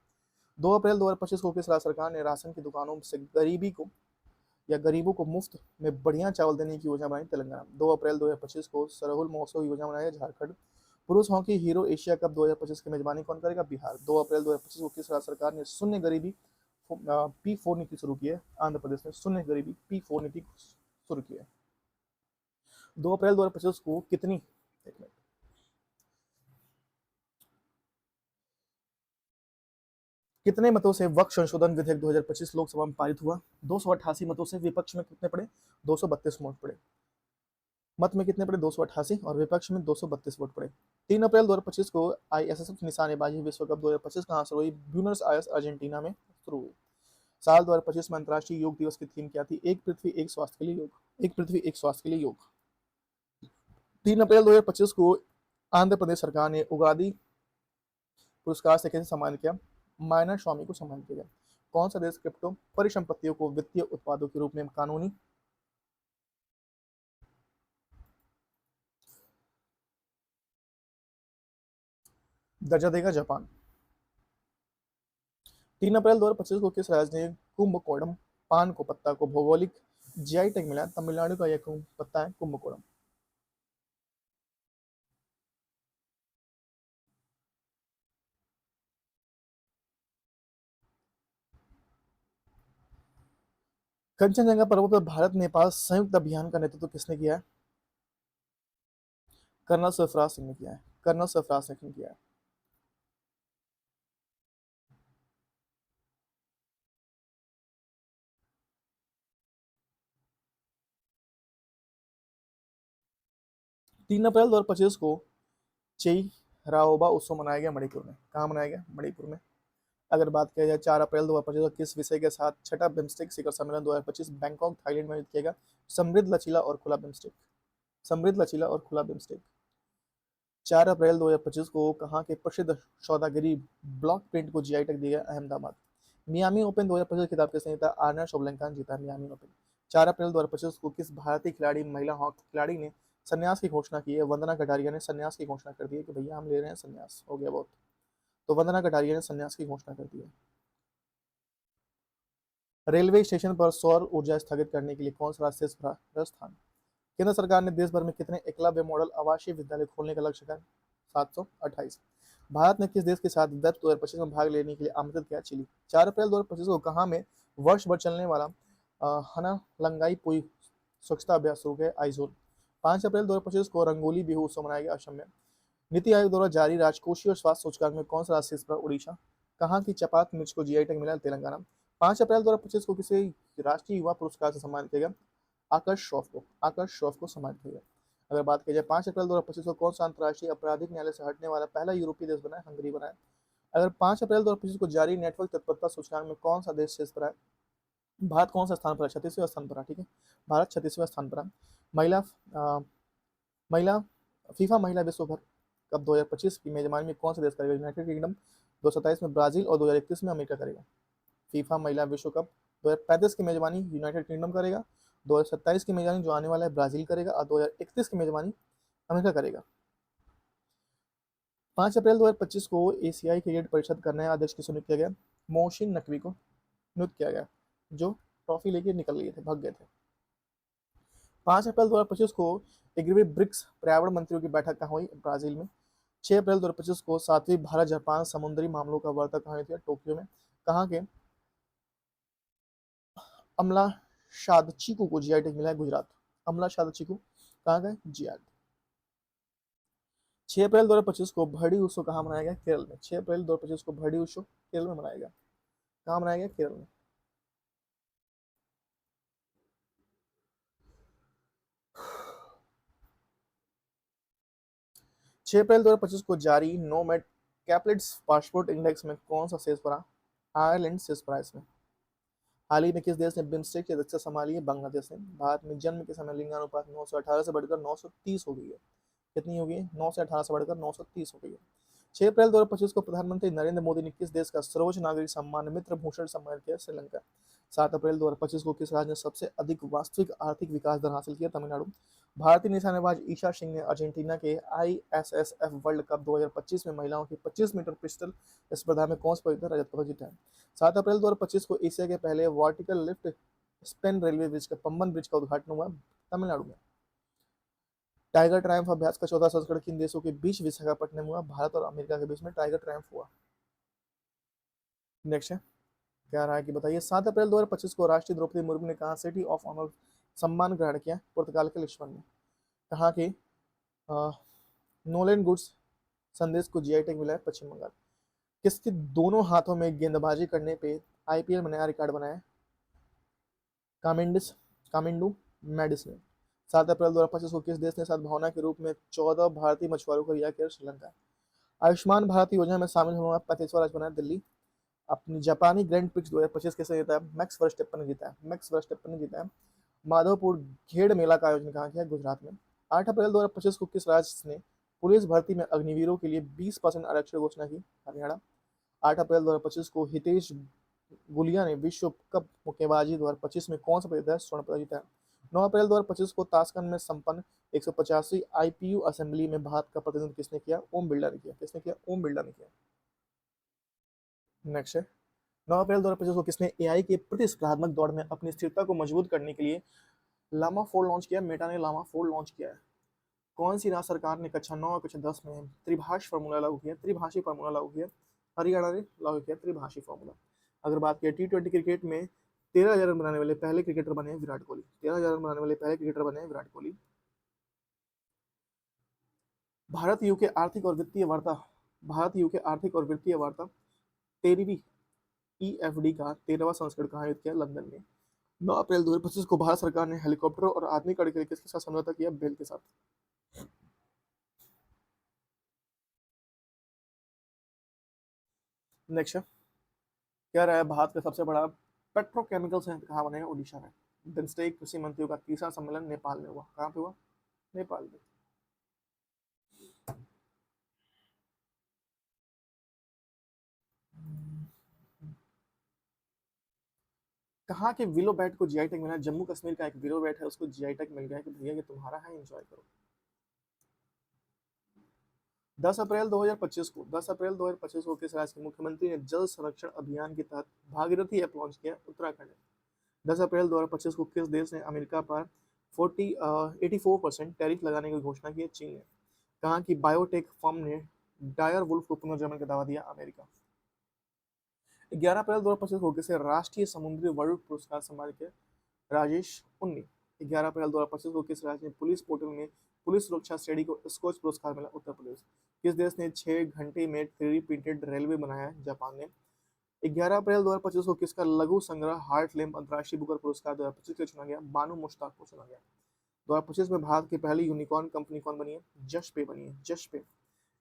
2 अप्रैल 2025 को किस राज्य सरकार ने राशन की दुकानों से गरीबी को या गरीबों को मुफ्त में बढ़िया चावल देने की योजना बनाई? तेलंगाना। 2 अप्रैल 2025 को सरहुल महोत्सव योजना बनाई है झारखंड। पुरुष हॉकी हीरो एशिया कप 2025 की मेजबानी कौन करेगा? बिहार। 2 अप्रैल 2025 को किस राज्य सरकार ने शून्य गरीबी P4 नीति शुरू की है? आंध्र प्रदेश ने शून्य गरीबी P4 नीति शुरू की है। 2 अप्रैल 2025 को कितनी एक मिनट कितने मतों से वक्फ संशोधन विधेयक 2025 लोकसभा में पारित हुआ? 288 मतों से। विपक्ष में कितने पड़े? 232 वोट पड़े। मत में कितने पड़े? 288 और विपक्ष में 232 वोट पड़े। 3 अप्रैल 2025 को आईएसएसएफ निशानेबाजी विश्व कप 2025 कहाँ शुरू हुई? ब्यूनस आयर्स अर्जेंटीना में शुरू हुई। साल 2025 में अंतर्राष्ट्रीय योग दिवस की थीम क्या थी? एक पृथ्वी एक स्वास्थ्य के लिए योग। एक पृथ्वी एक स्वास्थ्य के लिए योग। 3 अप्रैल 2025 को आंध्र प्रदेश सरकार ने उगादी पुरस्कार से कैसे सम्मानित किया? माइनर स्वामी को सम्मानित किया गया। कौन सा देश क्रिप्टो परिसंपत्तियों को वित्तीय उत्पादों के रूप में कानूनी दर्जा देगा? जापान। 3 अप्रैल 2025 को किस राज्य ने कुंभकोणम पान को पत्ता को भौगोलिक जीआई टैग मिला? तमिलनाडु का यह पत्ता है कुंभकोणम। कंचनजंगा पर्वत पर भारत नेपाल संयुक्त अभियान का नेतृत्व किसने किया है? कर्नल सरफराज सिंह ने किया है। कर्नल सरफराज सिंह ने किया है। 3 अप्रैल 2025 को चेई राओबा उत्सव मनाया गया मणिपुर में। कहाँ मनाया गया? मणिपुर में। अगर बात किया जाए 4 अप्रैल 2025 को किस विषय के साथ छठा बिम्स्टेक शिखर सम्मेलन 2025 बैंकॉक थाईलैंड में आयोजित किया गया? समृद्ध लचीला और खुला बिम्स्टेक। समृद्ध लचीला और खुला बिम्स्टेक। 4 अप्रैल 2025 को कहाँ के प्रसिद्ध सौदागरी ब्लॉक प्रिंट को जीआई टैग दिया गया? अहमदाबाद। मियामी ओपन 2025 खिताब किसने जीता? आर्ना शोबलेंका ने जीता मियामी ओपन। 4 अप्रैल 2025 को किस भारतीय खिलाड़ी महिला हॉकी खिलाड़ी ने संन्यास की घोषणा की है? वंदना कटारिया ने संन्यास की घोषणा कर दी है कि भैया हम ले रहे हैं संन्यास, हो गया बहुत। तो वंदना कटारिया ने संन्यास की घोषणा कर दी है। रेलवे स्टेशन पर सौर ऊर्जा स्थगित करने के लिए कौन सा राज्य से राजस्थान। केंद्र सरकार ने देश भर में कितने एकलव्य मॉडल आवासीय विद्यालय खोलने का लक्ष्य है? 728। भारत ने किस देश के साथ वेब 2025 में भाग लेने के लिए आमंत्रित किया? चिली। 4 अप्रैल 2025 को कहाँ में वर्ष भर चलने वाला हना लंगाई पुई स्वच्छता अभ्यास शुरू किया? आइजोल। 5 अप्रैल 2025 को रंगोली बिहू उत्सव मनाया गया असम में। नीति आयोग द्वारा जारी राजकोषीय और स्वास्थ्य सूचकांक में कौन सा राज्य शीर्ष पर? उड़ीसा। कहाँ की चपात मिर्च को जीआई टैग मिला? तेलंगाना। 5 अप्रैल 2025 को किसी राष्ट्रीय युवा पुरस्कार से सम्मानित किया गया? आकाश श्रॉफ को सम्मानित किया गया। अगर बात की जाए 5 अप्रैल 2025 को कौन सा अंतर्राष्ट्रीय आपराधिक न्यायालय से हटने वाला पहला यूरोपीय देश बना है? हंगरी बना है। अगर 5 अप्रैल 2025 को जारी नेटवर्क तत्परता सूचकांक में कौन सा देश शीर्ष पर है? भारत कौन सा स्थान पर है? 36वें स्थान पर है। ठीक है, भारत 36वें स्थान पर है। महिला महिला फीफा महिला विश्व भर कप 2025 की मेजबानी में कौन सा देश करेगा? United kingdom. 2027 में ब्राजील और 2031 में अमेरिका करेगा। फीफा महिला विश्व कप 2035 की मेजबानी यूनाइटेड किंगडम करेगा, 2027 की मेजबानी जो आने वाला है ब्राजील करेगा और 2031 की मेजबानी अमेरिका करेगा। 5 अप्रैल 2025 को एशियाई क्रिकेट परिषद का नया अध्यक्ष किसे नियुक्त किया गया? मोहसिन नकवी को नियुक्त किया गया, जो ट्रॉफी लेके निकल गए थे, भाग गए थे। 5 अप्रैल 2025 को 11वीं ब्रिक्स पर्यावरण मंत्रियों की बैठक कहाँ हुई? ब्राजील में। 6 अप्रैल 2025 को 7वीं भारत जापान समुद्री मामलों का वार्ता कहाँ हुई थी? टोक्यो में। कहाँ के अमला शादचीकू को जीआई टैग मिला है? गुजरात। अमला शादचीकू कहाँ गए? जीआई। 6 अप्रैल 2025 को भरडी उत्सव कहाँ मनाया गया? केरल में। 6 अप्रैल 2025 को भरडी उत्सव केरल में मनाया गया। कहाँ मनाया गया? केरल में। 6 अप्रैल 2025 को जारी नोमैड कैपलेट्स पासपोर्ट इंडेक्स में कौन सा शीर्ष पर? आयरलैंड शीर्ष पर है इसमें। हाल ही में किस देश ने बिम्स्टेक की अध्यक्षता संभाली है? बांग्लादेश ने। भारत में जन्म के समय लिंगानुपात 918 से बढ़कर 930 हो गई है। कितनी हो गई है? 9 से 18 से बढ़कर 930 हो गई है। 6 अप्रैल 2025 को प्रधानमंत्री नरेंद्र मोदी ने किस देश का सर्वोच्च नागरिक सम्मान मित्र भूषण सम्मानित किया? श्रीलंका। 7 अप्रैल 2025 को किस राज्य ने सबसे अधिक वास्तविक आर्थिक विकास दर हासिल किया? तमिलनाडु। भारतीय निशानेबाज ईशा सिंह ने अर्जेंटीना के आईएसएसएफ वर्ल्ड कप 2025 में महिलाओं की 25 मीटर पिस्टल स्पर्धा में कौन सा रजत पदक जीता है? 7 अप्रैल 2025 को एशिया के पहले vertical lift Spain railway bridge का पंबन ब्रिज का उद्घाटन हुआ तमिलनाडु में। टाइगर ट्रायम्फ अभ्यास का 14 संस्करण किन देशों के बीच विशाखापट्टनम में हुआ? भारत और अमेरिका के बीच में टाइगर ट्रायम्फ हुआ। नेक्स्ट है, क्या रहा है कि बताइए। 7 अप्रैल 2025 को राष्ट्रीय द्रौपदी मुर्मू ने कहा सिटी ऑफ ऑनर सम्मान ग्रहण किया? पुर्तगाल के लिस्बन में। कहाँ के नोलेन गुड्स संदेश को जीआई टैग मिला है? पश्चिम बंगाल। किसके दोनों हाथों में गेंदबाजी करने पे आईपीएल में नया रिकॉर्ड बनाया? कामिंडिस कामिंडू मेडिस ने। 7 अप्रैल 2025 को किस देश ने सद्भावना के रूप में 14 भारतीय मछुआरों को रिहा किया? श्रीलंका। आयुष्मान भारत योजना में शामिल होने वाला 35वां राज्य बना है दिल्ली। अपनी जापानी ग्रैंड प्रिक्स 2025 किसने जीता है? मैक्स वर्स्टेपन ने जीता है। मैक्स वर्स्टेपन ने जीता है। माधवपुर घेड़ मेला का आयोजन कहाँ किया? गुजरात में। 8 अप्रैल 2025 को किस राज्य ने पुलिस भर्ती में अग्निवीरों के लिए 20% आरक्षण घोषणा की? हरियाणा। 8 अप्रैल 2025 को हितेश गुलिया ने विश्व कप मुक्केबाजी 2025 में कौन सा पदक स्वर्ण पदक जीता है? 9 अप्रैल 2025 को ताशकंद में संपन्न 185वीं आईपीयू असेंबली में भारत का प्रतिनिधित्व किसने किया? ओम बिरला ने किया। किसने किया? ओम बिरला ने किया। नेक्स्ट है, 9 अप्रैल 2025 को किसने एआई के प्रतिस्पर्धात्मक दौड़ में अपनी स्थिरता को मजबूत करने के लिए लामा 4 लॉन्च किया? मेटा ने लामा 4 लॉन्च किया है। कौन सी राज्य सरकार ने कक्षा 9 और कक्षा 10 में त्रिभाष फार्मूला लागू किया? त्रिभाषी फार्मूला लागू किया? हरियाणा ने लागू किया त्रिभाषी फार्मूला। अगर बात करें T20 क्रिकेट में 13,000 रन बनाने वाले पहले क्रिकेटर बने हैं विराट कोहली। 13,000 रन बनाने वाले पहले क्रिकेटर बने हैं विराट कोहली। भारत यूके आर्थिक और वित्तीय वार्ता भारत यूके आर्थिक और वित्तीय वार्ता 13वीं ईएफडी का 13वां संस्करण कहाँ आयोजित किया? लंदन में। 9 अप्रैल 2025 को भारत सरकार ने हेलीकॉप्टरों और आधुनिक गाड़ी के लिए किसके साथ समझौता किया? बेल के साथ। नेक्स्ट क्या रहा है, भारत का सबसे बड़ा पेट्रोकेमिकल संयंत्र कहाँ बनेगा? उड़ीसा में। बिम्स्टेक कृषि मंत्रियों का तीसरा सम्मेलन नेपाल में हुआ। कहाँ पे हुआ? नेपाल में। कहाँ के विलो बैट को जीआई टैग मिला? जम्मू कश्मीर का एक विलो बैट है, उसको जीआई टैग मिल गया है कि भैया ये तुम्हारा है, एंजॉय करो। 10 अप्रैल 2025 को किस राज्य के मुख्यमंत्री ने जल संरक्षण अभियान के तहत भागीरथी ऐप लॉन्च किया? उत्तराखंड है। 10 अप्रैल 2025 को किस देश ने अमेरिका पर 84% टैरिफ लगाने की घोषणा की है? चीन ने। कहा कि बायोटेक फर्म ने डायर वुल्फ को पुनर्जन्म का दावा दिया? अमेरिका। 11 अप्रैल 2025 को किसे राष्ट्रीय समुद्री वर्ल्ड पुरस्कार सम्मानित किया? राजेश उन्नी। 11 अप्रैल 2025 को किस राज्य ने पुलिस पोर्टल में पुलिस सुरक्षा श्रेणी को स्कोच पुरस्कार मिला? उत्तर प्रदेश। किस देश ने 6 घंटे में 3D प्रिंटेड रेलवे बनाया? जापान ने। 11 अप्रैल 2025 को किसका लघु संग्रह हार्ट लैम्प अंतर्राष्ट्रीय बुकर पुरस्कार 2025 के लिए चुना गया? बानू मुश्ताक को चुना गया। 2025 में भारत की पहली यूनिकॉर्न कंपनी कौन बनी है? जश पे बनी है, जश पे।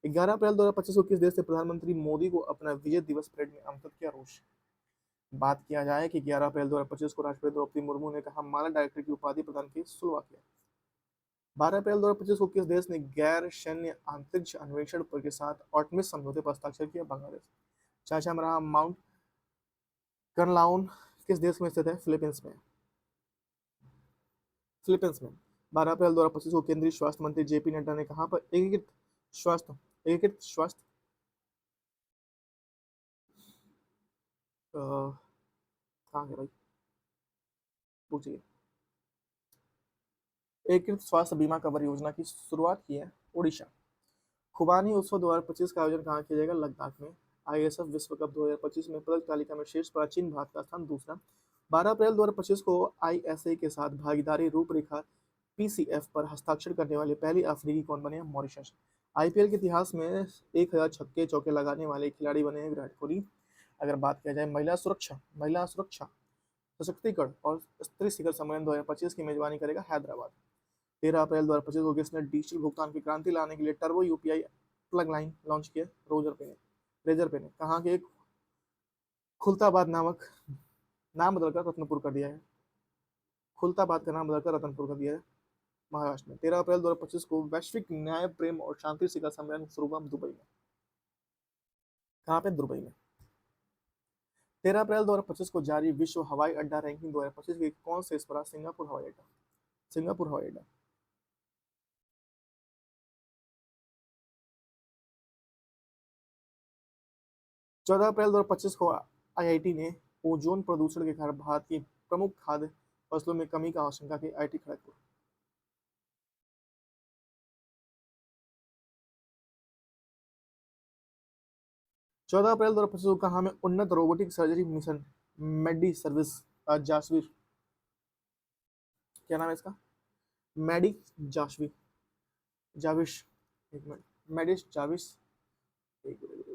11 अप्रैल 2025 को किस देश ने प्रधानमंत्री मोदी को अपना विजय दिवस परेड में आमंत्रित किया? रूस। बात किया जाए कि 11 अप्रैल 2025 को राष्ट्रपति द्रौपदी मुर्मू ने कहा मानद डायरेक्टर की उपाधि प्रदान की? स्लोवाकिया। 12 अप्रैल 2025 को किस देश ने गैर सैन्य अंतरिक्ष अन्वेषण पर के साथ ऑर्टमिस समझौते पर हस्ताक्षर किया? बांग्लादेश। चाचामरा माउंट कर्नलाउन किस देश में स्थित है? फिलीपींस में। फिलीपींस में। 12 अप्रैल 2025 को केंद्रीय स्वास्थ्य मंत्री जेपी नड्डा ने कहा पर स्वास्थ्य एकीकृत स्वास्थ्य कहाँ है भाई, पूछिए। एकीकृत स्वास्थ्य बीमा कवर योजना की शुरुआत की है? उड़ीसा। खुबानी उत्सव 2025 का आयोजन कहाँ किया जाएगा? लद्दाख में। आईएसएफ विश्व कप 2025 में पदक तालिका में शीर्ष प्राचीन भारत का स्थान दूसरा। 12 अप्रैल 2025 को आईएसए के साथ भागीदारी रूपरेखा पीसीएफ पर हस्ताक्षर करने वाले पहले अफ्रीकी कौन बने? मॉरिशस। आईपीएल के इतिहास में 1000 छक्के चौके लगाने वाले खिलाड़ी बने हैं विराट कोहली। अगर बात किया जाए महिला सुरक्षा सशक्तिकरण और स्त्री शिखर सम्मेलन 2025 की मेजबानी करेगा हैदराबाद। 13 अप्रैल 2025 को किसने डिजिटल भुगतान की क्रांति लाने के लिए turbo UPI plug line launch किया? रेजर पे ने। कहाँ के खुलताबाद नामक नाम बदलकर रत्नपुर कर दिया है? खुलताबाद का नाम बदलकर रतनपुर कर दिया है महाराष्ट्र में। 13 अप्रैल 2025 को वैश्विक न्याय प्रेम और शांति शिखर सम्मेलन शुरू हुआ दुबई में। कहाँ पे? दुबई में। 13 अप्रैल 2025 को जारी विश्व हवाई अड्डा रैंकिंग 2025 के कौन से इस पर? सिंगापुर हवाई अड्डा। सिंगापुर हवाई अड्डा। 14 अप्रैल 2025 को आईआईटी ने ओजोन प्रदूषण के कारण भारत की प्रमुख खाद्य फसलों में कमी का आशंका की? आईटी खड़गपुर। 14 अप्रैल 2025 को कहा में उन्नत रोबोटिक सर्जरी मिशन मेडी सर्विस जासवीर, क्या नाम है इसका? मेडी जासवीर जाविश, एक मिनट, मेडिस जाविस, एक मिनट।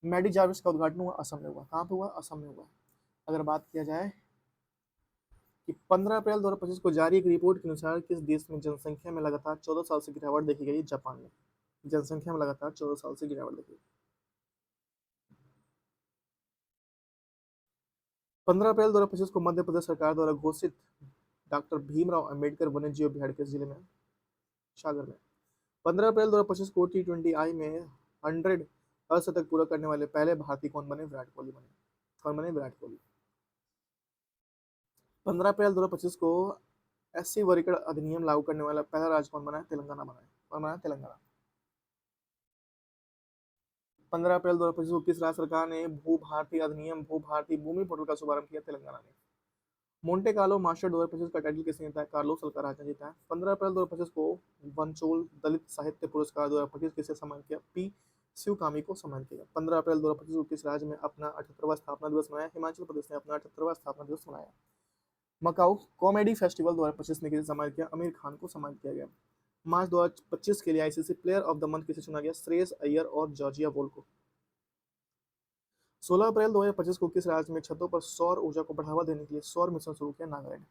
मेडी जाविस का उद्घाटन हुआ असम में हुआ। कहाँ पे हुआ? असम में हुआ। अगर बात किया जाए कि 15 अप्रैल 2025 को जारी एक रिपोर्ट के अनुसार किस देश में जनसंख्या में लगातार 14 साल से गिरावट देखी गई? जापान में। जनसंख्या में लगातार 14 साल से गिरावट देखी। 15 अप्रैल 2025 को मध्य प्रदेश सरकार द्वारा घोषित डॉक्टर भीमराव अंबेडकर वन्य जीव अभ्यारण्य किस जिले में? सागर में। 15 अप्रैल 2025 को T20I में 100 अर्धशतक पूरा करने वाले पहले भारतीय कौन बने? विराट कोहली बने। कौन बने? विराट कोहली। 15 अप्रैल 2025 को एससी वर्गीकरण अधिनियम लागू करने वाला पहला राज्य कौन बना है? तेलंगाना बना है। कौन बना है? तेलंगाना। 15 अप्रैल 2025 को किस राज्य सरकार ने भू भारती अधिनियम भू भारती भूमि पोर्टल का शुभारंभ किया? तेलंगाना ने। मोन्टे कार्लो मास्टर 2025 का टाइटल किसने जीता है? कार्लोस अल्काराज ने जीता है। 15 अप्रैल 2025 को वंचोल दलित साहित्य पुरस्कार 2025 किसे सम्मानित किया? पी शिवकामी को सम्मानित किया। 15 अप्रैल 2025 को किस राज्य में अपना 78वां स्थापना दिवस मनाया? हिमाचल प्रदेश ने अपना 78वां स्थापना दिवस मनाया। मकाऊ कॉमेडी फेस्टिवल 2025 में किसे सम्मानित किया? आमिर खान को सम्मानित किया गया। मार्च 2025 के लिए ICC player of the month किसे चुना गया? श्रेयस अय्यर और जॉर्जिया वोल को। 16 अप्रैल 2025 को किस राज्य में छतों पर सौर ऊर्जा को बढ़ावा देने के लिए सौर मिशन शुरू किया? नागालैंड।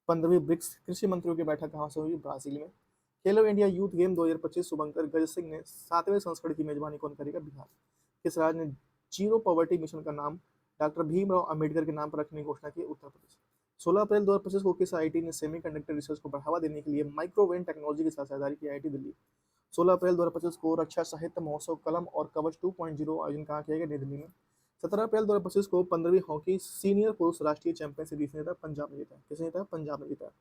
15वीं ब्रिक्स कृषि मंत्रियों की बैठक कहाँ से हुई? ब्राजील में। खेलो इंडिया यूथ गेम 2025 शुभंकर गज सिंह ने 7वें संस्करण की मेजबानी कौन करेगा? बिहार। किस राज्य ने जीरो पॉवर्टी मिशन का नाम डॉक्टर भीमराव अंबेडकर के नाम पर रखने की घोषणा की? उत्तर प्रदेश। 16 अप्रैल 2025 को किस आईआईटी ने सेमीकंडक्टर रिसर्च को बढ़ावा देने के लिए माइक्रोवेव टेक्नोलॉजी के साथ साझेदारी की? आईआईटी दिल्ली। 16 अप्रैल 2025 को रक्षा साहित्य महोत्सव कलम और कवच 2.0 आयोजन कहाँ किया गया? नई दिल्ली में। 17 अप्रैल 2025 को 15वीं हॉकी सीनियर पुरुष राष्ट्रीय चैंपियनशिप किसने जीता? पंजाब ने जीता। किसने जीता? पंजाब ने जीता।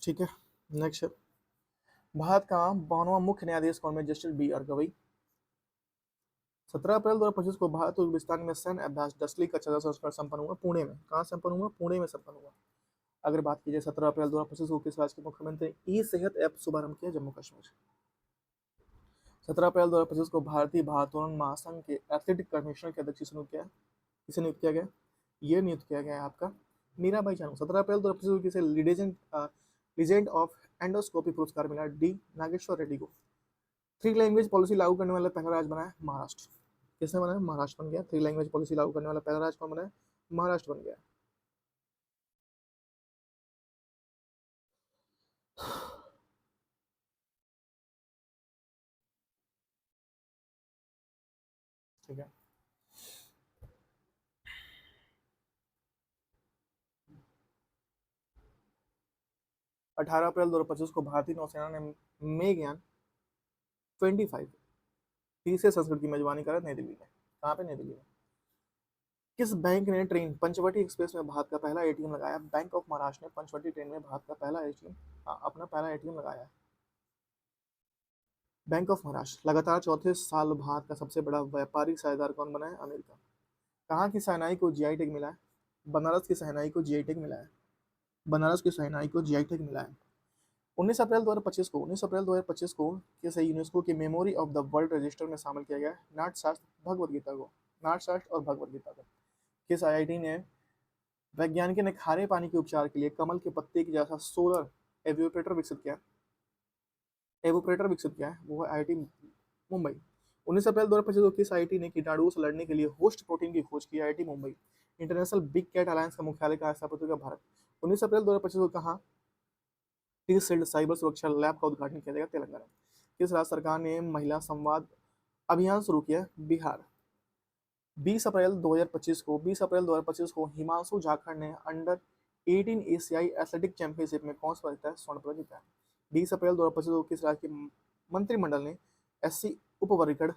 ठीक है, नेक्स्ट है, भारत का 52वां मुख्य न्यायाधीश कौन है? Justice B R Gavai. 17 अप्रैल 2025 को भारत और उज्बेकिस्तान में सैन्य अभ्यास डसली का 14वां संस्करण संपन्न हुआ। पुणे में। कहाँ संपन्न हुआ? पुणे में संपन्न हुआ। अगर बात की जाए 17 अप्रैल 2025 को किस राज्य के मुख्यमंत्री ई सेहत ऐप शुभारंभ किया? जम्मू कश्मीर। 17 अप्रैल 2025 को भारतीय भारोत्तोलन महासंघ के एथलेटिक कमीशनर के अध्यक्ष नियुक्त किया? किसे नियुक्त किया गया? ये नियुक्त किया गया है आपका मीराबाई चानू। 17 अप्रैल 2025 को किसे लीजेंड ऑफ एंडोस्कोपी पुरस्कार मिला? डी नागेश्वर रेड्डी को। थ्री लैंग्वेज पॉलिसी लागू करने वाला पहला राज्य बना है महाराष्ट्र। किसने बनाया? महाराष्ट्र बन गया। थ्री लैंग्वेज पॉलिसी लागू करने वाला पहला राज्य कौन बना है? महाराष्ट्र बन गया। ठीक है, 18 अप्रैल 2025 को भारतीय नौसेना ने मेघयान 25 तीसरे संस्करण की मेजबानी करा नई दिल्ली में। कहाँ पे? नई दिल्ली में। किस बैंक ने ट्रेन पंचवटी एक्सप्रेस में भारत का पहला एटीएम लगाया? बैंक ऑफ महाराष्ट्र ने पंचवटी ट्रेन में भारत का पहला एटीएम अपना पहला एटीएम लगाया। Bank of Maharashtra. लगातार चौथे साल भारत का सबसे बड़ा व्यापारिक साझेदार कौन बना है? अमेरिका। कहाँ की शहनाई को जीआई टैग मिला है? बनारस की शहनाई को जीआई टैग मिला है। बनारस की शहनाई को जीआई टैग मिला है। 19 अप्रैल 2025 को किसे यूनेस्को की memory of the world register में शामिल किया गया? नाट्यशास्त्र भगवद गीता को। नाट्यशास्त्र और भगवद गीता को। किस आईआईटी ने वैज्ञानिक ने खारे पानी के उपचार के लिए कमल के पत्ते की जैसा सोलर एवोपरेटर विकसित किया? एवोपरेटर विकसित किया है वो है आईआईटी मुंबई। 19 अप्रैल 2025 को किस आईआईटी ने कीटाणुओं से लड़ने के लिए होस्ट प्रोटीन की खोज की? IIT Mumbai. International big cat alliance का मुख्यालय कहाँ स्थापित होगा? भारत। 19 अप्रैल 2025 को कहाँ टीस शील्ड साइबर सुरक्षा लैब का उद्घाटन किया जाएगा? तेलंगाना। किस राज्य सरकार ने महिला संवाद अभियान शुरू किया? बिहार। 20 अप्रैल 2025 को हिमांशु झारखंड ने अंडर 18 एशियाई एथलेटिक चैंपियनशिप में कौन सा जीता है? स्वर्ण पदक जीता है। 20 अप्रैल 2025 को किस राज्य के मंत्रिमंडल ने एससी उपवर्गीकरण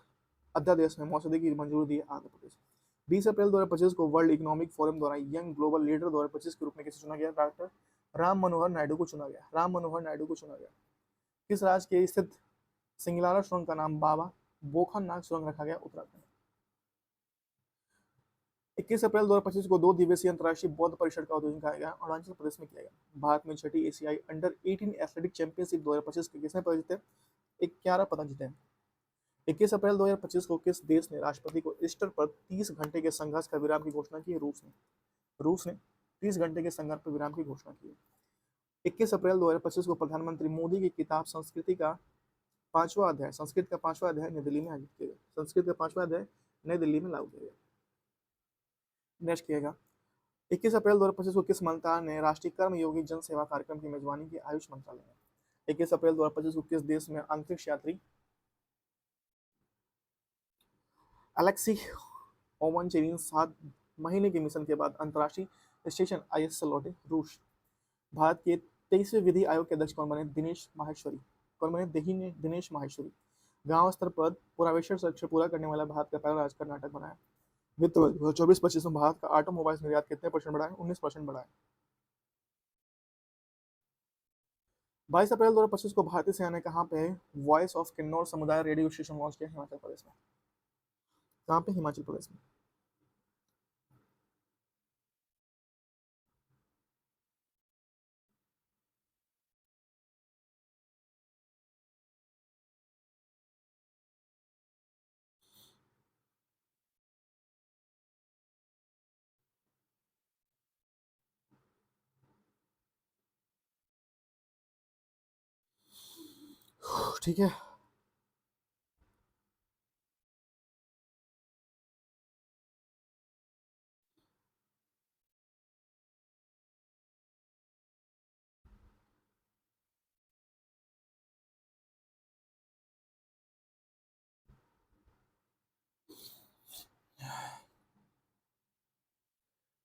अध्यादेश में मौजूदगी की मंजूरी दी? आंध्र प्रदेश। 20 अप्रैल 2025 को वर्ल्ड इकोनॉमिक फोरम द्वारा यंग ग्लोबल लीडर 2025 के रूप में किसे चुना गया? डॉक्टर राम मनोहर नायडू को चुना गया। राम मनोहर नायडू को चुना गया। किस राज्य के स्थित सिंगलारा सुरंग का नाम बाबा बोखन नाग सुरंग रखा गया? उत्तराखंड। 21 अप्रैल 2025 को 2 दिवसीय अंतर्राष्ट्रीय बौद्ध परिषद का आयोजन किया गया? अरुणाचल प्रदेश में किया गया। भारत में छठी एशियाई अंडर 18 एथलेटिक चैंपियनशिप 2025 के किसने पदक जीते? 11 पदक जीते हैं। 21 अप्रैल 2025 को किस देश ने राष्ट्रपति को ईस्टर पर 30 घंटे के संघर्ष का विराम की घोषणा की? रूस ने 30 घंटे के संघर्ष पर विराम की घोषणा की। 21 अप्रैल 2025 को प्रधानमंत्री मोदी की किताब संस्कृत का पांचवा अध्याय नई दिल्ली में आयोजित किया गया। संस्कृत का पांचवा अध्याय नई दिल्ली में लागू किया गया। नेक्स्ट किएगा 21 अप्रैल 2025 को किस मंत्रालय ने राष्ट्रीय कर्मयोगी जन सेवा कार्यक्रम की मेजबानी की? आयुष मंत्रालय ने। 21 अप्रैल 2025 को किस देश में अंतरिक्ष यात्री अलेक्सी ओवनचेरिन 7 महीने के मिशन के बाद अंतर्राष्ट्रीय स्टेशन आईएसएस लौटे? रूस। भारत के 23वें विधि आयोग के अध्यक्ष कौन बने? दिनेश माहेश्वरी। कौन बने? दिनेश माहेश्वरी। गांव स्तर पर पुरावेक्षण लक्ष्य पूरा करने वाला भारत का पहला राज्य कर्नाटक बना है। वित्त वर्ष 2024-25 में भारत का ऑटोमोबाइल्स निर्यात कितने % बढ़ा है? 19% बढ़ा है। 22 अप्रैल 2025 को भारतीय सेना ने कहाँ पे वॉइस ऑफ किन्नौर समुदाय रेडियो स्टेशन लॉन्च किया? हिमाचल प्रदेश में। कहाँ पे? हिमाचल प्रदेश में। ठीक है।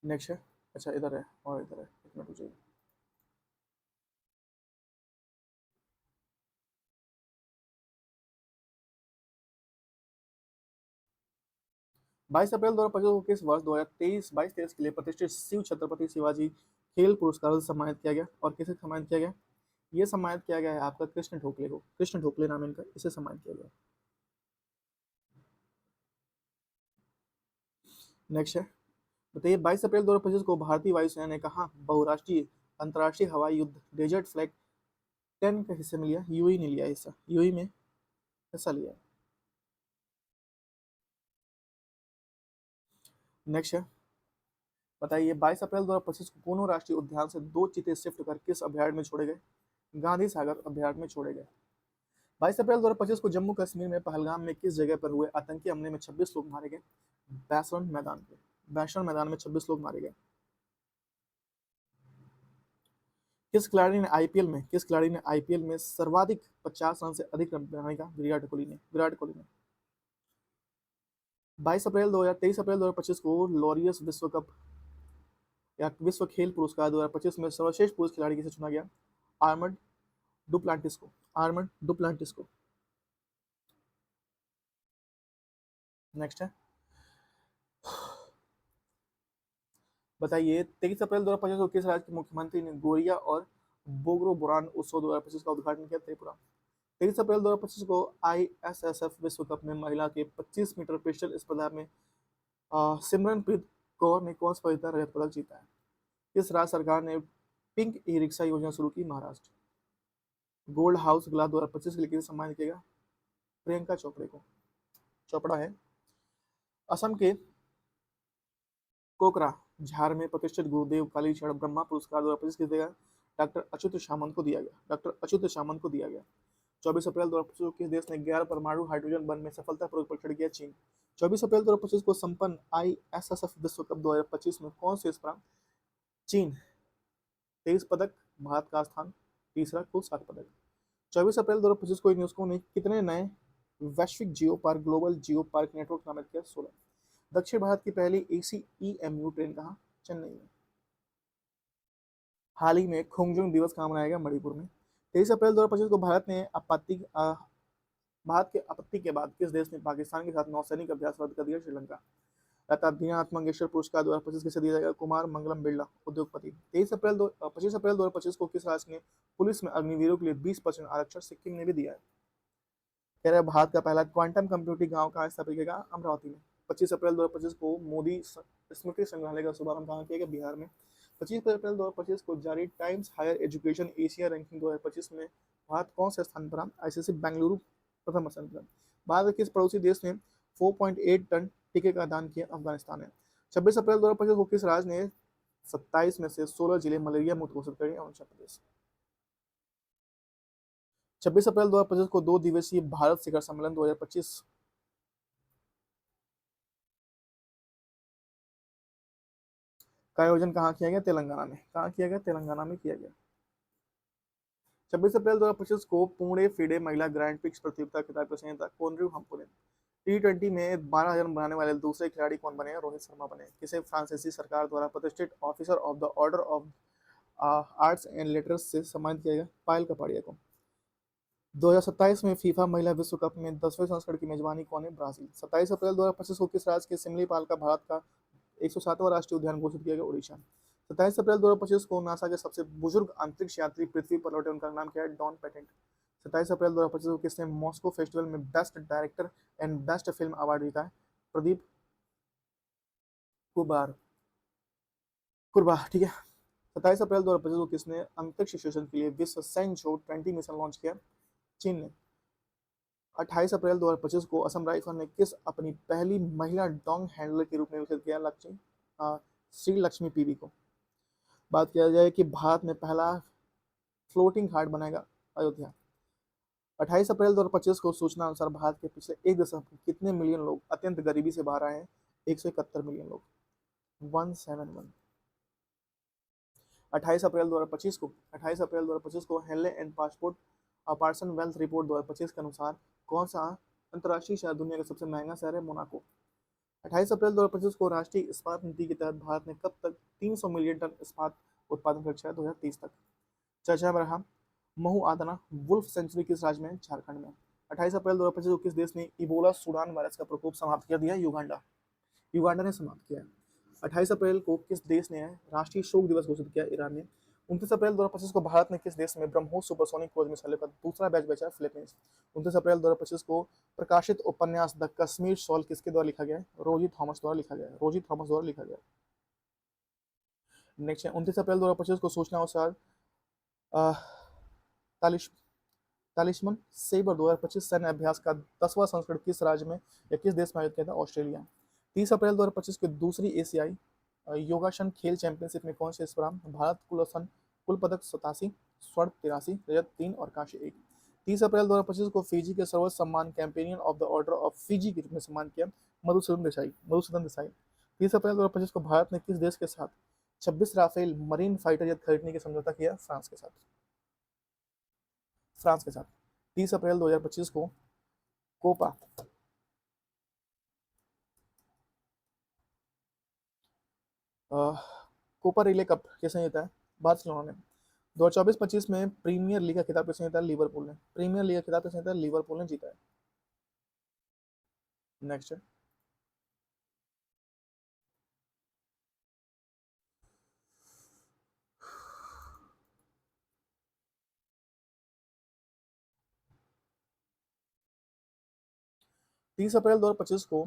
नेक्स्ट है, अच्छा इधर है और इधर है, एक मिनट रुकिए। 22 अप्रैल 2025 को किस वर्ष 2023-22-23 के लिए प्रतिष्ठित शिव छत्रपति शिवाजी खेल पुरस्कारों से सम्मानित किया गया और किसे सम्मानित किया गया? ये सम्मानित किया गया है आपका कृष्ण ढोकले को, कृष्ण ढोकले नाम इनका, इसे सम्मानित किया गया। नेक्स्ट है, बताइए 22 अप्रैल 2025 को भारतीय वायुसेना ने कहा बहुराष्ट्रीय अंतर्राष्ट्रीय हवाई युद्ध डेजर्ट फ्लैग 10 का हिस्से में लिया? यूएई ने लिया हिस्सा, यूएई में हिस्सा लिया। नेक्स्ट है, बताइए 22 अप्रैल 2025 को कोनो राष्ट्रीय उद्यान से 2 चीते शिफ्ट कर किस अभ्यारण्य में छोड़े गए? गांधी सागर अभ्यारण्य में छोड़े गए। 22 अप्रैल 2025 को जम्मू कश्मीर में पहलगाम में किस जगह पर हुए आतंकी हमले में 26 लोग मारे गए? बैसरन मैदान पे, बैसरन मैदान में 26 लोग मारे गए। किस खिलाड़ी ने आईपीएल में सर्वाधिक 50 रन से अधिक रन बनाने का? विराट कोहली ने। 23 अप्रैल 2025 को लॉरियस विश्व कप या विश्व खेल पुरस्कार 2025 में सर्वश्रेष्ठ पुरुष खिलाड़ी किसे चुना गया? आर्मड डुप्लांटिस को, आर्मड डुप्लांटिस को। नेक्स्ट है, बताइए 23 अप्रैल 2025 को किस राज्य के मुख्यमंत्री ने गोरिया और बोगरो बुरान उत्सव 2025 का उद्घाटन किया? त्रिपुरा। 23 अप्रैल 2025 को आईएसएसएफ विश्व कप में महिला के 25 मीटर पिस्टल स्पर्धा में सिमरनप्रीत कौर ने कौन सा पवित्र रजत पदक जीता है? किस राज्य सरकार ने पिंक ई रिक्शा योजना शुरू की? महाराष्ट्र। गोल्ड हाउस ग्लास 2025 के लिए किसे सम्मानित किया? प्रियंका चोपड़ा है। असम के कोकरा झार में प्रतिष्ठित गुरुदेव कालीचरण ब्रह्मा पुरस्कार 2025 किसे दिया? डॉक्टर अच्युत सामंत को दिया गया, डॉक्टर अच्युत सामंत को दिया गया। 24 अप्रैल 2025 को किस देश ने 11 परमाणु हाइड्रोजन बम में सफलतापूर्वक परीक्षण किया? चीन। 24 अप्रैल 2025 को संपन्न आईएसएसएफ विश्व कप 2025 में कौन से स्थान? चीन 23 पदक, भारत का स्थान तीसरा, कुल 7 पदक। 24 अप्रैल 2025 को यूनेस्को ने कितने नए वैश्विक geo park global geo park network नामित किया? 16। दक्षिण भारत की पहली एसी ईएमयू ट्रेन कहाँ? चेन्नई में। हाल ही में खोंगजुंग दिवस कहाँ मनाया गया? मणिपुर में। 23 अप्रैल 2025 को भारत के आपत्ति के बाद किस देश ने पाकिस्तान के साथ नौसैनिक अभ्यास रद्द कर दिया? श्रीलंका। लता दीननाथ मंगेशकर पुरस्कार 2025 किसे दिया जाएगा? कुमार मंगलम बिरला, उद्योगपति। 25 अप्रैल 2025 को किस राज्य ने पुलिस में अग्निवीरों के लिए 20% आरक्षण? सिक्किम ने भी दिया है। कह रहे हैं भारत का पहला क्वांटम कंप्यूटिंग गांव कहाँ स्थापित किया गया? अमरावती में। 25 अप्रैल 2025 को मोदी स्मृति संग्रहालय का शुभारंभ कहाँ किया गया? बिहार में। 25 अप्रैल 2025 को जारी Times Higher Education Asia ranking 2025 में भारत कौन से स्थान पर? आईसीसी बेंगलुरु प्रथम स्थान पर। भारत के किस पड़ोसी देश ने 4.8 टन टीके का दान किया? अफगानिस्तान है। 26 अप्रैल 2025 को किस राज्य ने 27 में से 16 जिले मलेरिया मुक्त घोषित करे? अरुणाचल प्रदेश। 26 अप्रैल 2025 को 2 दिवसीय भारत शिखर सम्मेलन 2025 का आयोजन कहाँ किया गया? तेलंगाना में। कहाँ किया गया? तेलंगाना में किया गया। 26 अप्रैल 2025 को पुणे फीडे महिला ग्रैंड प्रिक्स प्रतियोगिता खिताब का संयोजक कोनरू हम्पो ने। T20 में 12 रन बनाने वाले दूसरे खिलाड़ी कौन बने? रोहित शर्मा बने। किसे फ्रांसीसी सरकार द्वारा प्रतिष्ठित officer of the order of arts and letters से सम्मानित किया गया? पायल कपाड़िया को। 2027 में फीफा महिला विश्व कप में 10वें संस्करण की मेजबानी कौन है? ब्राजील। 27 अप्रैल 2025 को किस राज्य के सिमलीपाल का भारत का 107वां राष्ट्रीय उद्यान घोषित किया गया? उड़ीसा। 27 अप्रैल 2025 को नासा के सबसे बुजुर्ग अंतरिक्ष यात्री पृथ्वी पर लौटे, उनका नाम क्या है? Don patent. 27 अप्रैल 2025 को किसने मॉस्को फेस्टिवल में best director and best film award जीता है? प्रदीप कुबार कुरबा, ठीक है। 27 अप्रैल 2025 को किसने अंतरिक्ष स्टेशन के लिए विश्व सेंजो 20 मिशन लॉन्च किया? चीन ने। 28 अप्रैल 2025 को असम राइफल ने किस अपनी पहली महिला डोंग हैंडलर के रूप में विकसित किया? श्री लक्ष्मी पीवी को। बात किया जाए कि भारत में पहला फ्लोटिंग घाट बनाएगा? अयोध्या। 28 अप्रैल 2025 को सूचना अनुसार भारत के पिछले एक दशक में कितने मिलियन लोग अत्यंत गरीबी से बाहर आए हैं? 171 मिलियन लोग, 171। 28 अप्रैल 2025 को Henley and passport partners wealth report 2025 के अनुसार कौन सा अंतर्राष्ट्रीय शहर दुनिया का सबसे महंगा शहर है? मोनाको। 28 अप्रैल 2025 को राष्ट्रीय इस्पात नीति के तहत भारत ने कब तक 300 मिलियन टन इस्पात उत्पादन का लक्ष्य है? 2030 तक। चर्चा में रहा महू आदना वुल्फ सेंचुरी किस राज्य में? झारखंड में। 28 अप्रैल 2025 को किस देश ने इबोला सूडान वायरस का प्रकोप समाप्त कर दिया? युगांडा। युगांडा ने समाप्त किया। 28 अप्रैल को किस देश ने राष्ट्रीय शोक दिवस घोषित किया? ईरान ने। 29 अप्रैल 2025 को भारत ने किस देश में ब्रह्मोस सुपरसोनिक क्रूज मिसाइलों का दूसरा बैच भेजा? फिलीपींस। 29 अप्रैल 2025 को प्रकाशित उपन्यास द कश्मीर शॉल किसके द्वारा लिखा गया है? रोजी थॉमस द्वारा लिखा गया है। रोजी थॉमस द्वारा लिखा गया है। नेक्स्ट है 29 अप्रैल 2025 को सूचना अनुसार तालिश तालिस्मन सेबर 2025 सैन्य अभ्यास का 10वां संस्करण किस राज्य में या किस देश में आयोजित किया था? ऑस्ट्रेलिया। 30 अप्रैल 2025 की दूसरी एशियाई योगासन खेल चैंपियनशिप में कौन से स्पर्धा? भारत कुल पदक 87, स्वर्ण 83, रजत 3 और कांस्य 1। 30 अप्रैल 2025 को फिजी के सर्वोच्च सम्मान companion of the order of Fiji के रूप में सम्मान किया मधुसूदन देसाई। 30 अप्रैल 2025 को भारत ने किस देश के साथ 26 राफेल मरीन फाइटर जेट खरीदने की समझौता किया? फ्रांस के साथ। 30 अप्रैल 2025 को कोपा कोपा रिले कप किसने जीता है? बार्सिलोना ने। 2024-25 में प्रीमियर लीग का खिताब किसने जीता है? लिवरपूल ने। प्रीमियर लीग का खिताब किसने जीता है? लिवरपूल ने जीता है। नेक्स्ट है 30 अप्रैल 2025 को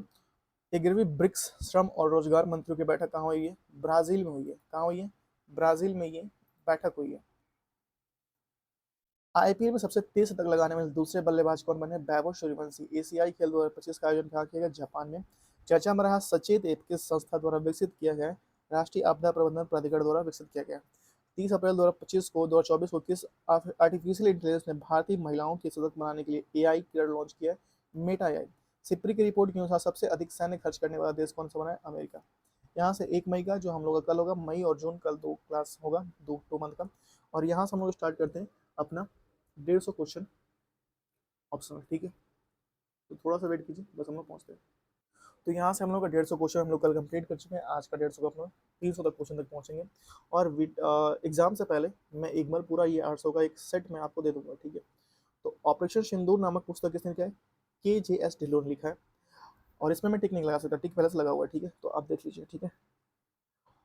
11वीं ब्रिक्स श्रम और रोजगार मंत्रियों की बैठक कहाँ हुई है? ब्राजील में हुई है। कहाँ हुई है? ब्राजील में ये बैठक हुई है। आईपीएल में सबसे तेज शतक लगाने वाले दूसरे बल्लेबाज कौन बने? वैभव सूर्यवंशी। एशियाई खेल 2025 का आयोजन कहाँ किया गया? जापान में। चर्चा में रहा सचेत ऐप किस संस्था द्वारा विकसित किया गया है? राष्ट्रीय आपदा प्रबंधन प्राधिकरण द्वारा विकसित किया गया। 30 अप्रैल 2025 को किस आर्टिफिशियल इंटेलिजेंस ने भारतीय महिलाओं की सशक्त बनाने के लिए एआई किरण लॉन्च किया है? Meta AI. सिप्री की रिपोर्ट के अनुसार सबसे अधिक सैन्य खर्च करने वाला देश कौन सा बना है? अमेरिका। यहाँ से 1 मई का जो हम लोग का कल होगा, मई और जून कल 2 क्लास होगा, 2 मंथ का। और यहाँ से हम लोग स्टार्ट करते हैं अपना 150 क्वेश्चन ऑप्शनल। ठीक है, तो थोड़ा सा वेट कीजिए, बस हम लोग पहुँचते हैं। तो यहाँ से हम लोग का 150 क्वेश्चन हम लोग कल कंप्लीट कर चुके हैं। आज का 150 का अपना 300 तक क्वेश्चन तक पहुँचेंगे। और एग्जाम से पहले मैं एक बार पूरा ये 800 का एक सेट मैं आपको दे दूंगा। ठीक है, तो ऑपरेशन सिंदूर नामक पुस्तक किसने लिखा है? KJS ढिल्लों ने लिखा है। और इसमें मैं टिक नहीं लगा सकता, टिक पहले से लगा हुआ है। ठीक है, तो आप देख लीजिए। ठीक है,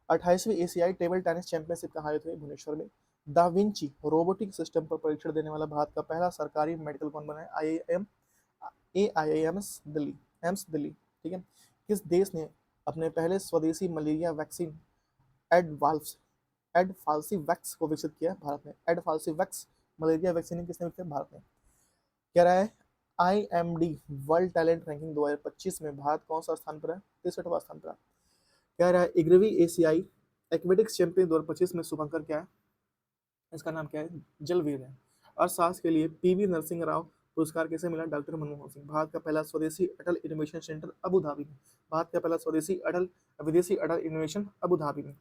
28वीं एशियाई टेबल टेनिस चैंपियनशिप कहाँ आयोजित हुई? भुवनेश्वर में। दा विंची रोबोटिक सिस्टम पर परीक्षण देने वाला भारत का पहला सरकारी मेडिकल कौन बना है? एम्स दिल्ली। ठीक है, किस देश ने अपने पहले स्वदेशी मलेरिया वैक्सीन एडवाल्स एडफाल्सीवैक्स को विकसित किया? भारत ने। एडफाल्सीवैक्स मलेरिया वैक्सीन किसने विकसित? भारत ने। कह रहा है IMD वर्ल्ड टैलेंट रैंकिंग 2025 में भारत कौन सा स्थान पर है? 63वां स्थान पर है। कह रहा है 11वीं एशियाई एथलेटिक्स चैंपियन 2025 में शुभंकर क्या है? इसका नाम क्या है? जलवीर है। अर्थशास्त्र के लिए PV नरसिंह राव पुरस्कार किसे मिला? डॉक्टर मनमोहन सिंह। भारत का पहला स्वदेशी अटल इनोवेशन सेंटर अबू धाबी में। भारत का पहला स्वदेशी अटल विदेशी अटल इनोवेशन अबू धाबी में।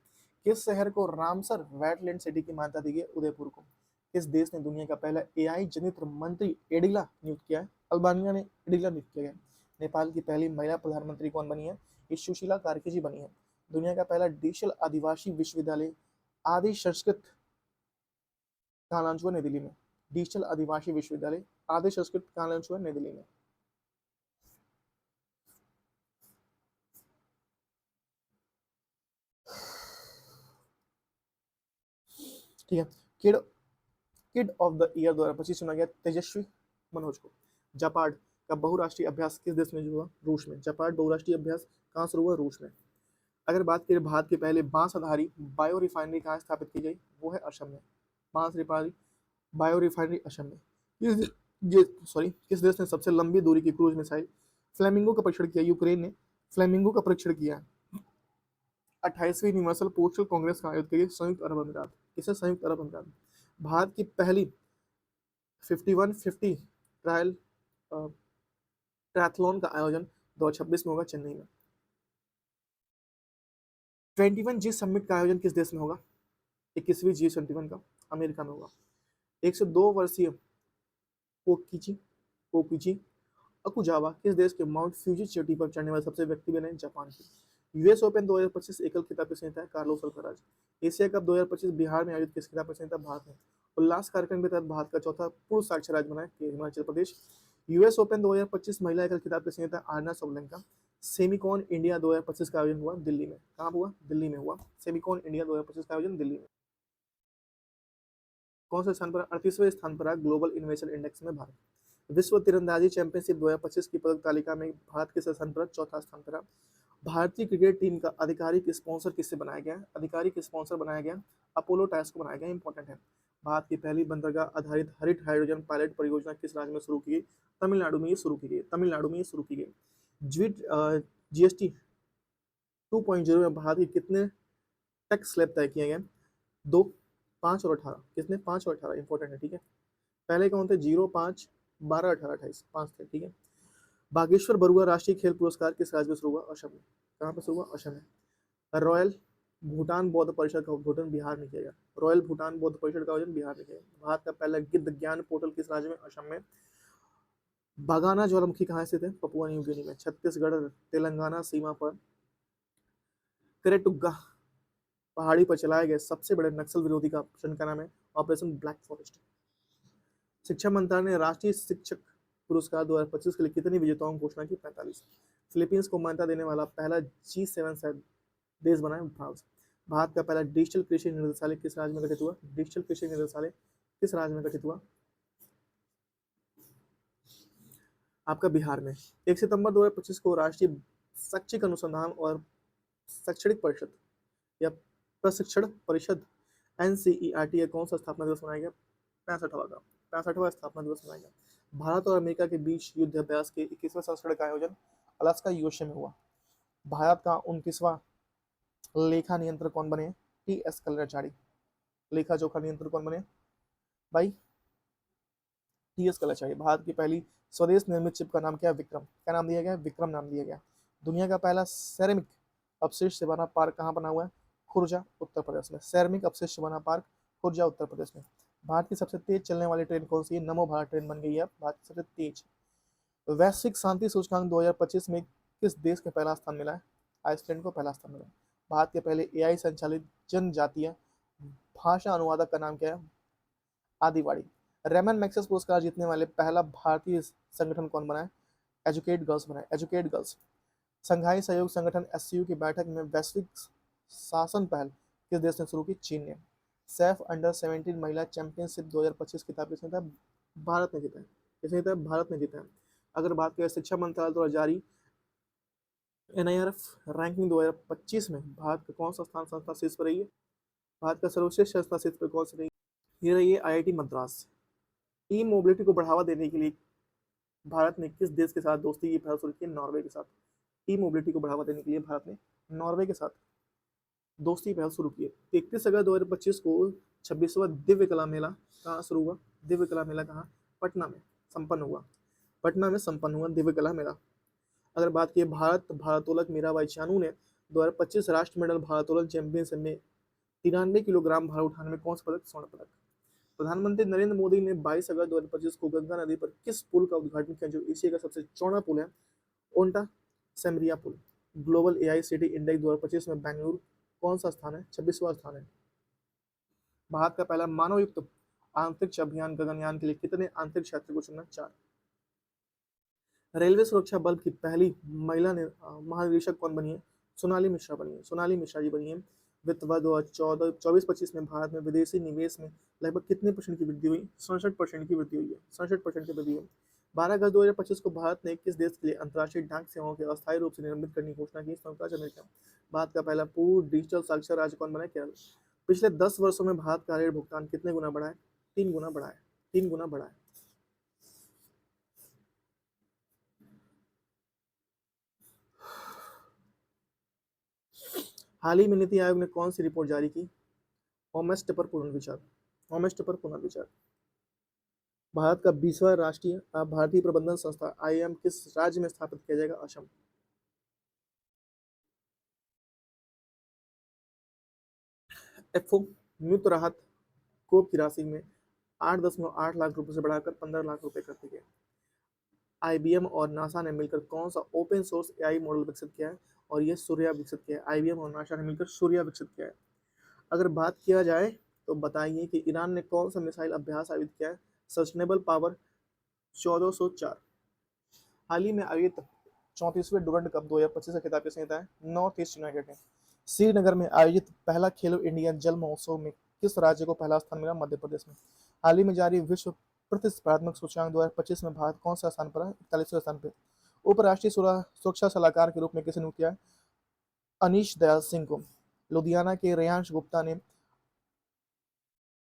किस शहर को रामसर वेटलैंड सिटी की मान्यता दी गई? उदयपुर को। किस देश ने दुनिया का पहला AI जनित मंत्री एडिला नियुक्त किया है? अल्बानिया ने एडिला नियुक्त किया है। नेपाल की पहली महिला प्रधानमंत्री कौन बनी है? ये सुशीला कार्की जी बनी है। दुनिया का पहला डिजिटल आदिवासी विश्वविद्यालय आदि संस्कृत कहाँ लॉन्च हुआ? नई दिल्ली में। डिजिटल आदिवासी विश्वविद्यालय आदि संस्कृत कहाँ लॉन्च हुआ? नई दिल्ली में। ठीक है, kid kid of the year 2025 चुना गया तेजस्वी मनोज को। जापाड का बहुराष्ट्रीय अभ्यास किस देश में हुआ? रूस में। जापाड बहुराष्ट्रीय अभ्यास कहाँ शुरू हुआ? रूस में। अगर बात करें भारत के पहले बांस आधारित बायो रिफाइनरी कहाँ स्थापित की गई? वो है असम में। बांस रिफाइनरी बायो रिफाइनरी असम में। किस देश ने सबसे लंबी दूरी की क्रूज मिसाइल फ्लेमिंगो का परीक्षण किया? यूक्रेन ने फ्लेमिंगो का परीक्षण किया। 28वीं यूनिवर्सल पोस्टल कांग्रेस का आयोजित किया? संयुक्त अरब अमीरात। किसे? संयुक्त अरब अमीरात। भारत की पहली 5150 ट्रायल ट्रायथलॉन का आयोजन 2026 में होगा चेन्नई में। 21 जी समिट का आयोजन किस देश में होगा? 21वीं G21 का अमेरिका में होगा। 102 वर्षीय कोकिची कोकिची अकुजावा किस देश के माउंट फ्यूजी चोटी पर चढ़ने वाले सबसे व्यक्ति बने? जापान की। यूएस ओपन 2025 एकल खिताब किसने जीता है? Carlos Alcaraz. Asia cup 2025 Bihar में आयोजित किस खिताब किसने जीता? भारत ने। उल्लास कार्यक्रम के तहत भारत का चौथा पूर्व साक्षर राज्य बना है हिमाचल प्रदेश। यूएस ओपन 2025 महिला एकल खिताब किसने जीता? आर्ना सोबलेंका। सेमिकॉन इंडिया 2025 का आयोजन हुआ दिल्ली में। कहाँ हुआ? दिल्ली में हुआ। सेमिकॉन इंडिया 2025 का आयोजन दिल्ली में। कौन से स्थान पर? 38वें स्थान पर ग्लोबल इनोवेशन इंडेक्स में भारत। विश्व तीरंदाजी चैंपियनशिप 2025 की पदक तालिका में भारत किस स्थान पर? चौथा स्थान पर। भारतीय क्रिकेट टीम का आधिकारिक स्पॉन्सर किससे बनाया गया? आधिकारिक स्पॉन्सर बनाया गया अपोलो टायर्स को बनाया गया। इंपॉर्टेंट है। भारत की पहली बंदरगाह आधारित हरित हाइड्रोजन पायलट परियोजना किस राज्य में शुरू की गई? तमिलनाडु में ये शुरू की गई। तमिलनाडु में ये शुरू की गई। जीट जीएसटी 2.0 में भारत के कितने टैक्स स्लैब तय किए गए? 2, 5 और 18। कितने? 5 और 18 इंपॉर्टेंट है। ठीक है। पहले कौन थे? 0, 5, 12, 18, 28 5 थे। ठीक है। बागेश्वर बरुआ राष्ट्रीय खेल पुरस्कार किस राज्य में शुरू हुआ? असम में। कहाँ पे शुरू हुआ? असम में। रॉयल भूटान बौद्ध परिषद का उद्घाटन बिहार में किया गया। रॉयल भूटान बौद्ध परिषद का आयोजन बिहार में किया गया। भारत का पहला गिद्ध ज्ञान पोर्टल किस राज्य में? असम में। बागाना ज्वालामुखी कहाँ स्थित है? पपुआ न्यू गिनी में। छत्तीसगढ़ तेलंगाना सीमा पर करेटुग्गा पहाड़ी पर चलाए गए सबसे बड़े नक्सल विरोधी का ऑपरेशन का नाम है ऑपरेशन ब्लैक फॉरेस्ट। शिक्षा मंत्रालय ने राष्ट्रीय शिक्षक पुरस्कार 2025 के लिए कितने विजेताओं की घोषणा की? 45। फिलीपींस को मान्यता देने वाला पहला G7 देश बना है फ्रांस। भारत का पहला डिजिटल कृषि निदेशालय किस राज्य में गठित हुआ? डिजिटल कृषि निदेशालय किस राज्य में गठित हुआ? आपका बिहार में। 1 सितंबर 2025 को राष्ट्रीय शैक्षिक अनुसंधान और शैक्षणिक परिषद या प्रशिक्षण परिषद NCERT का कौन सा स्थापना दिवस मनाया गया? 65वां स्थापना दिवस मनाया गया। भारत और अमेरिका के बीच युद्ध अभ्यास के 21वें संस्करण का आयोजन अलास्का यूएसए में हुआ। भारत का 29वां लेखा नियंत्रक कौन बने? TS कलराचारी। लेखा जोखा नियंत्रक कौन बने भाई? TS कलराचारी। भारत की पहली स्वदेश निर्मित चिप का नाम क्या है? विक्रम। क्या नाम दिया गया? विक्रम नाम दिया गया। दुनिया का पहला सेरेमिक अपशिष्ट से बना पार्क कहाँ बना हुआ है? खुर्जा उत्तर प्रदेश में। सेरेमिक अपशिष्ट से बना पार्क खुर्जा उत्तर प्रदेश में। भारत की सबसे तेज चलने वाली ट्रेन कौन सी है? नमो भारत ट्रेन बन गई है भारत की सबसे तेज। वैश्विक शांति सूचकांक 2025 में किस देश को पहला स्थान मिला है? आइसलैंड को पहला स्थान मिला है। भारत के पहले AI संचालित जनजातीय भाषा अनुवादक का नाम क्या है? आदिवाड़ी। रेमन मैग्सेसे पुरस्कार जीतने वाले पहला भारतीय संगठन कौन बना है? एजुकेट गर्ल्स बना है। Educate girls. संघाई सहयोग संगठन SCO की बैठक में वैश्विक शासन पहल किस देश ने शुरू की? चीन ने। सैफ अंडर 17 महिला चैंपियनशिप 2025 खिताब किसने जीता? भारत ने जीता है। किसने जीता है? भारत ने जीता है। अगर बात करें शिक्षा मंत्रालय द्वारा जारी NIRF रैंकिंग 2025 में भारत का कौन सा स्थान संस्था शीर्ष पर रही है? भारत का सर्वश्रेष्ठ संस्था शीर्ष पर कौन सी रही? ये रही है IIT मद्रास। ई मोबिलिटी को बढ़ावा देने के लिए भारत ने किस देश के साथ दोस्ती की पहल शुरू की? नॉर्वे के साथ। ई मोबिलिटी को बढ़ावा देने के लिए भारत ने नॉर्वे के साथ दोस्ती पहल शुरू की है। 31 अगस्त 2025 को 26वां दिव्य कला मेला कहाँ शुरू हुआ? दिव्य कला मेला कहाँ? पटना में संपन्न हुआ। पटना में संपन्न हुआ दिव्य कला मेला। अगर बात की भारत भारोत्तोलक मीराबाई चानू ने 2025 राष्ट्रमंडल भारोत्तोलन चैंपियनशिप में 93 किलोग्राम भार उठाने में कौन सा पदक? स्वर्ण पदक। प्रधानमंत्री नरेंद्र मोदी ने 22 अगस्त 2025 को गंगा नदी पर किस पुल का उद्घाटन किया जो एशिया का सबसे चौड़ा पुल है? ओंटा सेमरिया पुल। ग्लोबल AICTE इंडेक्स 2025 में बेंगलुरु कौन सा स्थान है? 26वां स्थान है। भारत का पहला मानवयुक्त अंतरिक्ष अभियान गगनयान के लिए कितने अंतरिक्ष यात्री को चुना? 4। रेलवे सुरक्षा बल की पहली महिला महानिदेशक कौन बनी है? सोनाली मिश्रा बनी है। सोनाली मिश्रा जी बनी है। वित्त वर्ष 2024-25 में भारत में विदेशी निवेश में लगभग कितने % की वृद्धि हुई? 67% की वृद्धि हुई है। 67% की वृद्धि हुई। 12 अगस्त 2025 को भारत ने किस देश के लिए अंतर्राष्ट्रीय डाक सेवाओं के अस्थायी रूप से निर्मित करने की घोषणा की? संयुक्त राज्य अमेरिका। भारत का पहला पूर्ण डिजिटल साक्षर राज्य कौन बना है? केरल। पिछले 10 वर्षों में भारत का ऋण भुगतान कितने गुना बढ़ा है? 3 गुना बढ़ा है। 3 गुना बढ़ा है। हाल ही में नीति आयोग ने कौन सी रिपोर्ट जारी की? होमेस्ट पर पुनर्विचार। होमेस्ट पर पुनर्विचार। भारत का 20वां राष्ट्रीय भारतीय प्रबंधन संस्था आईआईएम किस राज्य में स्थापित किया जाएगा? असम। एफओ मृत्यु राहत कोप की राशि में 8.8 लाख रुपए से बढ़ाकर 15 लाख रुपए कर दी गई। आईबीएम और नासा ने मिलकर कौन सा ओपन सोर्स एआई मॉडल विकसित किया है? और ये सूर्या विकसित किया है। आईबीएम और नासा ने मिलकर सूर्या विकसित किया है। अगर बात किया जाए तो बताइए कि ईरान ने कौन सा मिसाइल अभ्यास आयोजित किया है? Sustainable power 1404। हाल ही में आयोजित 34वें डुरंड कप 2025 का खिताब किसने जीता है? नॉर्थ ईस्ट यूनाइटेड ने। श्रीनगर में आयोजित पहला खेलो इंडिया जल महोत्सव में किस राज्य को पहला स्थान मिला? मध्य प्रदेश में। हाल ही में जारी विश्व प्रतिस्पर्धात्मक सूचकांक 2025 में भारत कौन सा स्थान पर है? 41वें स्थान पर। उपराष्ट्रीय सुरक्षा सलाहकार के रूप में किसे नियुक्त किया है? अनीश दयाल सिंह को। लुधियाना के रेयांश गुप्ता ने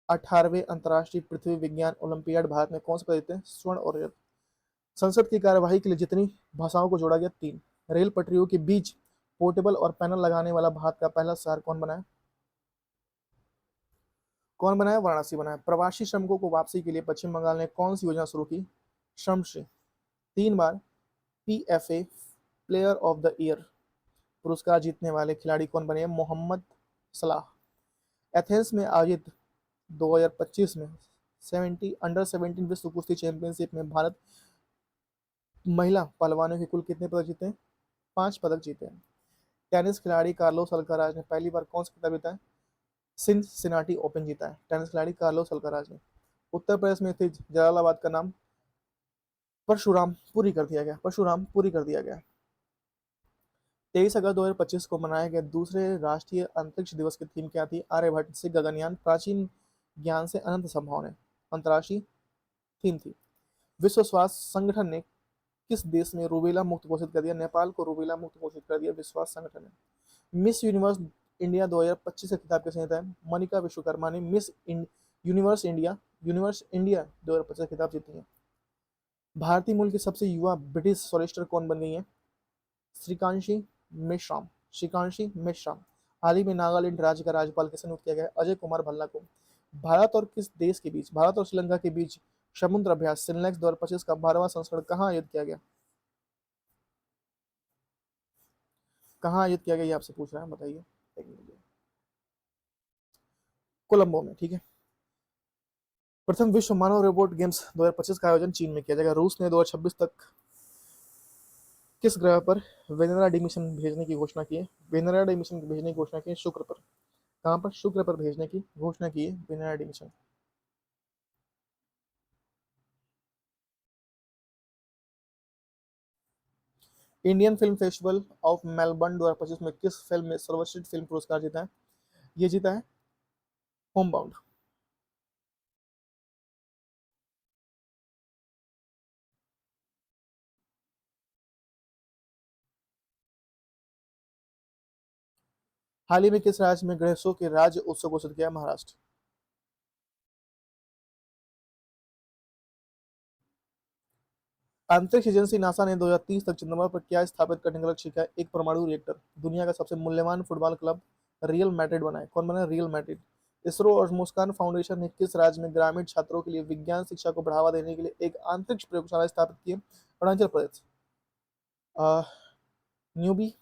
18वें अंतर्राष्ट्रीय पृथ्वी विज्ञान ओलंपियाड भारत में कौन से पद जीते हैं? स्वर्ण और रजत। संसद की कार्यवाही के लिए जितनी भाषाओं को जोड़ा गया? 3। रेल पटरियों के बीच पोर्टेबल और पैनल लगाने वाला भारत का पहला शहर कौन बना है? वाराणसी बना है। प्रवासी श्रमिकों को वापसी के लिए पश्चिम बंगाल ने कौन सी योजना शुरू की? श्रमश्री। 3 बार PFA player of the year पुरस्कार जीतने वाले खिलाड़ी कौन बने हैं? मोहम्मद सलाह। एथेंस में आयोजित 2025 में अंडर 17 विश्व कुश्ती चैंपियनशिप में भारत महिला पहलवानों के कुल कितने पदक जीते हैं? 5 पदक जीते हैं। टेनिस खिलाड़ी कार्लोस अल्काराज ने पहली बार कौन सा खिताब जीता है? सिनसिनाटी ओपन जीता है टेनिस खिलाड़ी कार्लोस अल्काराज ने। उत्तर प्रदेश में स्थित जलालाबाद का नाम परशुरामपुरी कर दिया गया। 23 अगस्त 2025 को मनाए गए दूसरे राष्ट्रीय अंतरिक्ष दिवस की थीम क्या थी? आर्यभट्ट से गगनयान, प्राचीन ज्ञान से अनंत संभावनाएं अंतर्राष्ट्रीय थीम थी। विश्व स्वास्थ्य संगठन ने किस देश में रूबेला मुक्त घोषित कर दिया? नेपाल को रूबेला मुक्त घोषित कर दिया विश्व स्वास्थ्य संगठन ने। मिस यूनिवर्स इंडिया 2025 का खिताब किसने जीता है? मनिका विश्वकर्मा ने यूनिवर्स इंडिया 2025 का खिताब जीती है। भारतीय मूल की सबसे युवा ब्रिटिश सोलिसिटर कौन बन गई है? श्रीकांशी मेश्राम। हाल ही में नागालैंड राज्य का राज्यपाल किसे नियुक्त किया गया? अजय कुमार भल्ला को। भारत और श्रीलंका के बीच समुद्र अभ्यास सिनलेक्स 2025 का 12वां संस्करण कहाँ आयोजित किया गया? ये आपसे पूछ रहा है, बताइए। कोलंबो में, ठीक है। प्रथम विश्व मानव रोबोट गेम्स 2025 का आयोजन चीन में किया जाएगा। रूस ने 2026 तक किस ग्रह पर वेनेरा डी मिशन भेजने की घोषणा की है? शुक्र पर। कहां पर? शुक्र पर भेजने की घोषणा की है Venera D mission. Indian film festival of Melbourne 2025 में किस फिल्म ने सर्वश्रेष्ठ फिल्म पुरस्कार जीता है? ये जीता है होम बाउंड। हाल ही में किस राज्य में गणेशों के राज्य उत्सव घोषित किया? महाराष्ट्र। अंतरिक्ष एजेंसी नासा ने 2030 तक चंद्रमा पर क्या स्थापित करने का लक्ष्य किया? एक परमाणु रिएक्टर। दुनिया का सबसे मूल्यवान फुटबॉल क्लब रियल मैड्रिड बना है। कौन बना? Real Madrid. इसरो और मुस्कान फाउंडेशन ने किस राज्य में ग्रामीण छात्रों के लिए विज्ञान शिक्षा को बढ़ावा देने के लिए एक अंतरिक्ष प्रयोगशाला स्थापित की है? अरुणाचल प्रदेश। न्यूबी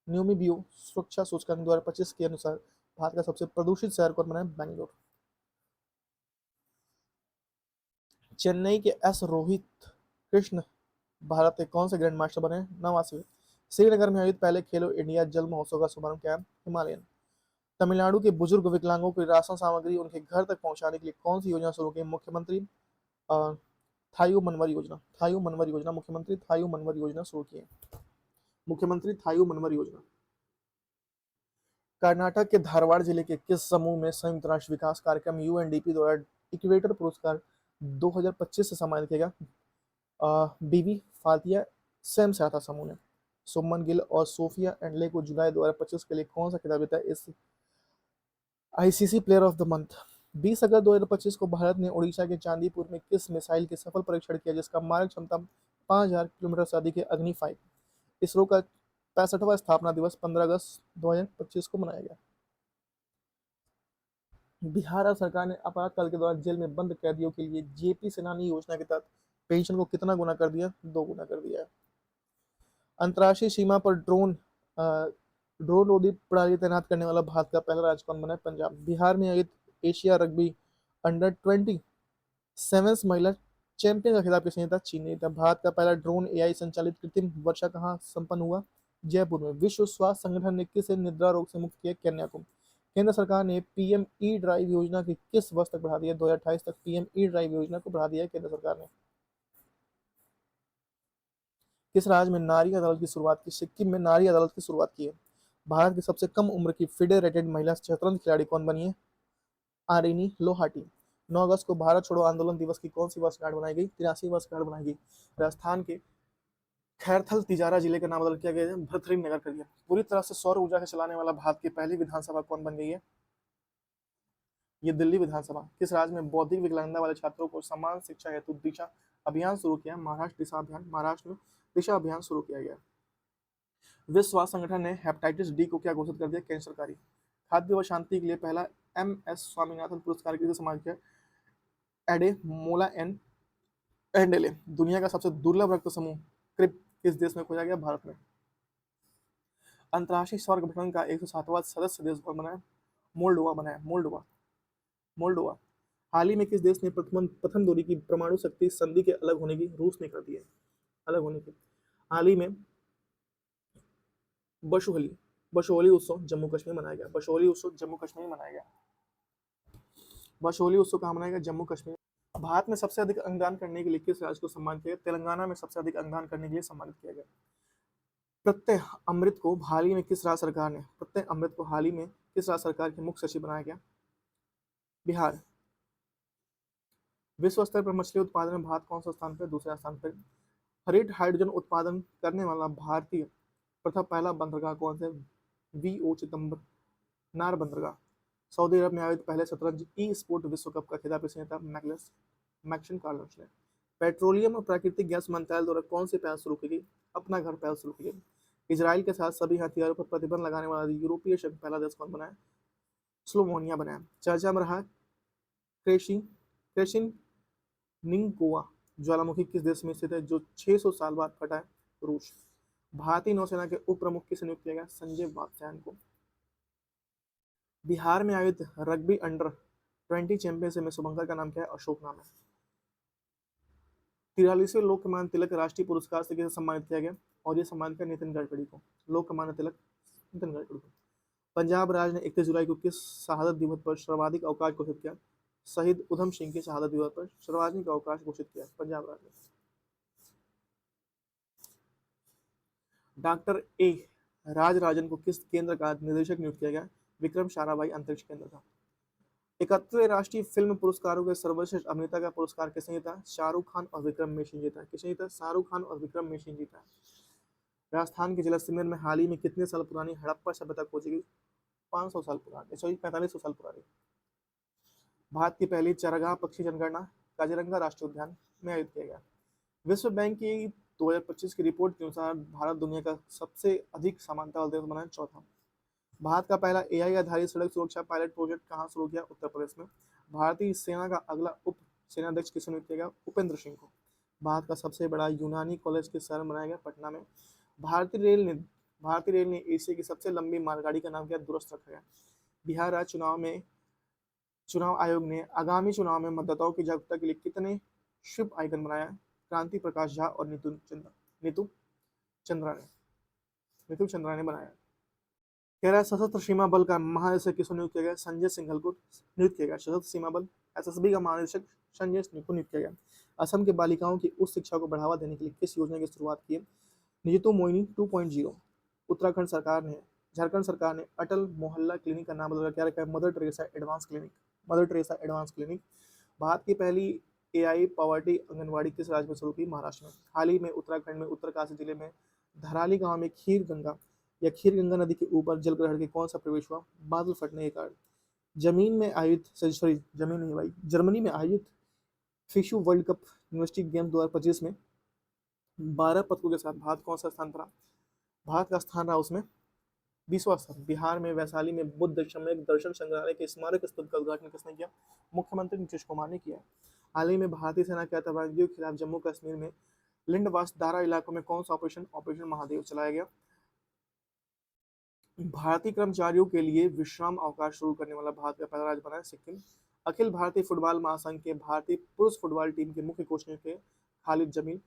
न्यूमीबियो सुरक्षा सूचकांक 2025 के अनुसार भारत का सबसे प्रदूषित शहर कौन बना है? बेंगलोर। चेन्नई के एस रोहित कृष्ण भारत के कौन से ग्रैंड मास्टर बने? 89वें। श्रीनगर में आयोजित पहले खेलो इंडिया जल महोत्सव का शुभारंभ किया? हिमालयन। तमिलनाडु के बुजुर्ग विकलांगों की राशन सामग्री उनके घर तक पहुंचाने के लिए कौन सी योजना शुरू की? अ, थायू मनवर योजना शुरू की है। कर्नाटक के धारवाड़ जिले के किस समूह में संयुक्त राष्ट्र विकास कार्यक्रम यूएनडीपी द्वारा इक्वेटर पुरस्कार 2025 से सम्मानित किया गया? बीबी फातिया स्वयं सहायता समूह ने। सुमन गिल और सोफिया एंडले को जुलाई 2025 के लिए कौन सा खिताब जीता है? इस ICC player of the month. 20 अगस्त 2025 को भारत ने उड़ीसा के चांदीपुर में किस मिसाइल के सफल परीक्षण किया जिसका मारक क्षमता 5000 किलोमीटर से अधिक है? अग्नि 5। इसरो का 65वां स्थापना दिवस 15 अगस्त 2025 को मनाया गया। बिहार सरकार ने आपातकाल के दौरान जेल में बंद कैदियों के लिए जेपी सेनानी योजना के तहत पेंशन को कितना गुना कर दिया? 2 गुना कर दिया है। अंतर्राष्ट्रीय सीमा पर ड्रोन रोधी प्रणाली तैनात करने वाला भारत का पहला राज्य कौन बना है? पंजाब। बिहार में आयोजित एशिया रग्बी अंडर 20 सेवेंस महिला चैंपियन का खिताब किसने जीता? चीन ने जीता। भारत का पहला ड्रोन एआई संचालित कृत्रिम वर्षा कहाँ संपन्न हुआ? जयपुर में। विश्व स्वास्थ्य संगठन ने किसे निद्रा रोग से मुक्त किया? कन्या को। केंद्र सरकार ने पीएम ई ड्राइव योजना की किस वर्ष तक बढ़ा दिया? 2028 तक पीएम ई ड्राइव योजना को बढ़ा दिया है केंद्र सरकार ने। किस राज्य में नारी अदालत की शुरुआत की? सिक्किम में नारी अदालत की शुरुआत की है। भारत की सबसे कम उम्र की फिडे रेटेड महिला शतरंज खिलाड़ी कौन बनी है? आरिनी लोहाटी। 9 अगस्त को भारत छोड़ो आंदोलन दिवस की कौन सी वर्षगांठ बनाई गई? 83 वर्षगांठ बनाई गई। राजस्थान के खैरथल तिजारा जिले का नाम बदल किया गया है, भतृन नगर कर दिया। पूरी तरह से सौर ऊर्जा से चलाने वाला भारत की पहली विधानसभा कौन बन गई है? ये दिल्ली विधानसभा। किस राज्य में बौद्धिक विकलांगता वाले छात्रों को समान शिक्षा हेतु दिशा अभियान शुरू किया? महाराष्ट्र दिशा अभियान। महाराष्ट्र में दिशा अभियान शुरू किया गया। विश्व स्वास्थ्य संगठन ने हेपेटाइटिस डी को क्या घोषित कर दिया? कैंसरकारी। खाद्य व शांति के लिए पहला एम.एस. स्वामीनाथन पुरस्कार किसे सम्मानित किया? एडे मोला एन एंडेले। दुनिया का सबसे दुर्लभ रक्त समूह क्रिप किस देश में खोजा गया? भारत में। अंतर्राष्ट्रीय सौर गठबंधन का 107वां सदस्य देश कौन बना है? मोल्डोवा बना है। मोल्डोवा। मोल्डोवा। हाल ही में किस देश ने प्रथम दूरी की परमाणु शक्ति संधि के अलग होने की? रूस ने कर दी है अलग होने की। हाल ही में बशोहली बशोहली उत्सव जम्मू कश्मीर मनाया गया। बशोहली उत्सव जम्मू कश्मीर में मनाया गया। बशोहली उत्सव कहाँ मनाया गया? जम्मू कश्मीर। भारत में सबसे अधिक अंगदान करने के लिए किस राज्य को सम्मानित किया गया? तेलंगाना में सबसे अधिक अंगदान करने के लिए सम्मानित किया गया। प्रत्यय अमृत को हाल ही में किस राज्य सरकार ने प्रत्यय अमृत को हाल ही में किस राज्य सरकार के मुख्य सचिव बनाया गया? बिहार। विश्व स्तर पर मछली उत्पादन में भारत कौन सा स्थान पर? दूसरा स्थान पर। हरित हाइड्रोजन उत्पादन करने वाला भारतीय प्रथम पहला बंदरगाह कौन सा? वीओ चिदम्बर नार बंदरगाह। सऊदी अरब में आयोजित पहले शतरंज ई स्पोर्ट विश्व कप का खिताब किसने जीता? मैक्सन कार्लोस ने। पेट्रोलियम और प्राकृतिक गैस मंत्रालय द्वारा कौन सी पहल शुरू की गई? अपना घर पहल शुरू की गई। इजराइल के साथ सभी हथियारों पर प्रतिबंध लगाने वाला यूरोपीय संघ पहला देश कौन बना है? स्लोवेनिया बना है। चर्चा में रहा क्रेशिन क्रेशिन निंगोआ ज्वालामुखी किस देश में स्थित है जो 600 साल बाद फटा है? रूस। भारतीय नौसेना के उप प्रमुख किसे नियुक्त किया गया? संजय वात्स्यायन को। बिहार में आयोजित रग्बी अंडर 20 चैंपियनशिप में शुभंकर का नाम क्या है? अशोक नाम है। 43वें लोकमान्य तिलक राष्ट्रीय पुरस्कार से किसे सम्मानित किया गया? और ये सम्मान किया नितिन गडकरी को। लोकमान्य तिलक नितिन गडकरी को। पंजाब राज्य ने 31 जुलाई को किस शहादत दिवस पर सर्वाधिक अवकाश घोषित किया? शहीद उधम सिंह के शहादत दिवस पर सर्वाधिक अवकाश घोषित किया पंजाब राज्य ने। डॉक्टर ए राजराजन को किस केंद्र का निदेशक नियुक्त किया गया? विक्रम साराभाई अंतरिक्ष केंद्र का। 71वें राष्ट्रीय फिल्म पुरस्कारों के सर्वश्रेष्ठ अभिनेता का पुरस्कार किसने जीता? शाहरुख खान और विक्रम मेसी जीता। किसने जीता? शाहरुख खान और विक्रम मेसी जीता। राजस्थान के जिला सिमर में हाल ही में कितने साल पुरानी हड़प्पा सभ्यता खोजी गई? 500 साल पुरानी, सॉरी 4500 साल पुरानी। भारत की पहली चरागाह पक्षी जनगणना काजीरंगा राष्ट्रीय उद्यान में आयोजित किया गया। विश्व बैंक की 2025 की रिपोर्ट के अनुसार भारत दुनिया का सबसे अधिक समानता वाला देश बना है, चौथा। भारत का पहला एआई आधारित सड़क सुरक्षा पायलट प्रोजेक्ट कहाँ शुरू किया? उत्तर प्रदेश में। भारतीय सेना का अगला उप सेनाध्यक्ष किसे नियुक्त किया गया? उपेंद्र सिंह को। भारत का सबसे बड़ा यूनानी कॉलेज किस शहर में बनाया गया? पटना में। भारतीय रेल ने एशिया की सबसे लंबी मालगाड़ी का नाम क्या दुरुस्त रखा गया? बिहार राज्य चुनाव आयोग ने आगामी चुनाव में मतदाताओं की जागरूकता के लिए कितने शुभ आइकन बनाया? क्रांति प्रकाश झा और नीतू चंद्रा ने बनाया। कह रहा है सशस्त्र सीमा बल का महानिदेशक किसको नियुक्त किया गया? संजय सिंघल को नियुक्त किया गया। सशस्त्र सीमा बल एसएसबी का महानिदेशक संजय सिंह को नियुक्त किया गया। असम के बालिकाओं की उच्च शिक्षा को बढ़ावा देने के लिए किस योजना की शुरुआत की है? निजितो मोहिनी 2.0। झारखंड सरकार ने अटल मोहल्ला क्लिनिक का नाम बदलकर क्या रखा है? Mother Teresa advance clinic. Bharat की पहली एआई पावर्टी आंगनवाड़ी किस राज्य में शुरू की? महाराष्ट्र में। हाल ही में उत्तराखंड में उत्तरकाशी जिले में धराली गांव में खीर गंगा नदी के ऊपर जल ग्रहण के कौन सा प्रवेश हुआ? बादल फटने के कारण। जर्मनी में आयोजित फिशु वर्ल्ड कप यूनिवर्सिटी गेम 2025 में 12 पदकों के साथ भारत कौन सा स्थान रहा? भारत का स्थान रहा उसमें 20वां स्थान बिहार में वैशाली में बुद्ध सम्यक दर्शन संग्रहालय के स्मारक स्थल का उद्घाटन किसने किया? मुख्यमंत्री नीतीश कुमार ने किया। हाल ही में भारतीय सेना के आतंकवादियों के खिलाफ जम्मू कश्मीर में लिंडवास दारा इलाकों में कौन सा ऑपरेशन ऑपरेशन महादेव चलाया गया? भारतीय कर्मचारियों के लिए विश्राम अवकाश शुरू करने वाला भारत का पहला राज्य बना है सिक्किम। अखिल भारतीय फुटबॉल महासंघ के भारतीय पुरुष फुटबॉल टीम के मुख्य कोच थे खालिद जमील।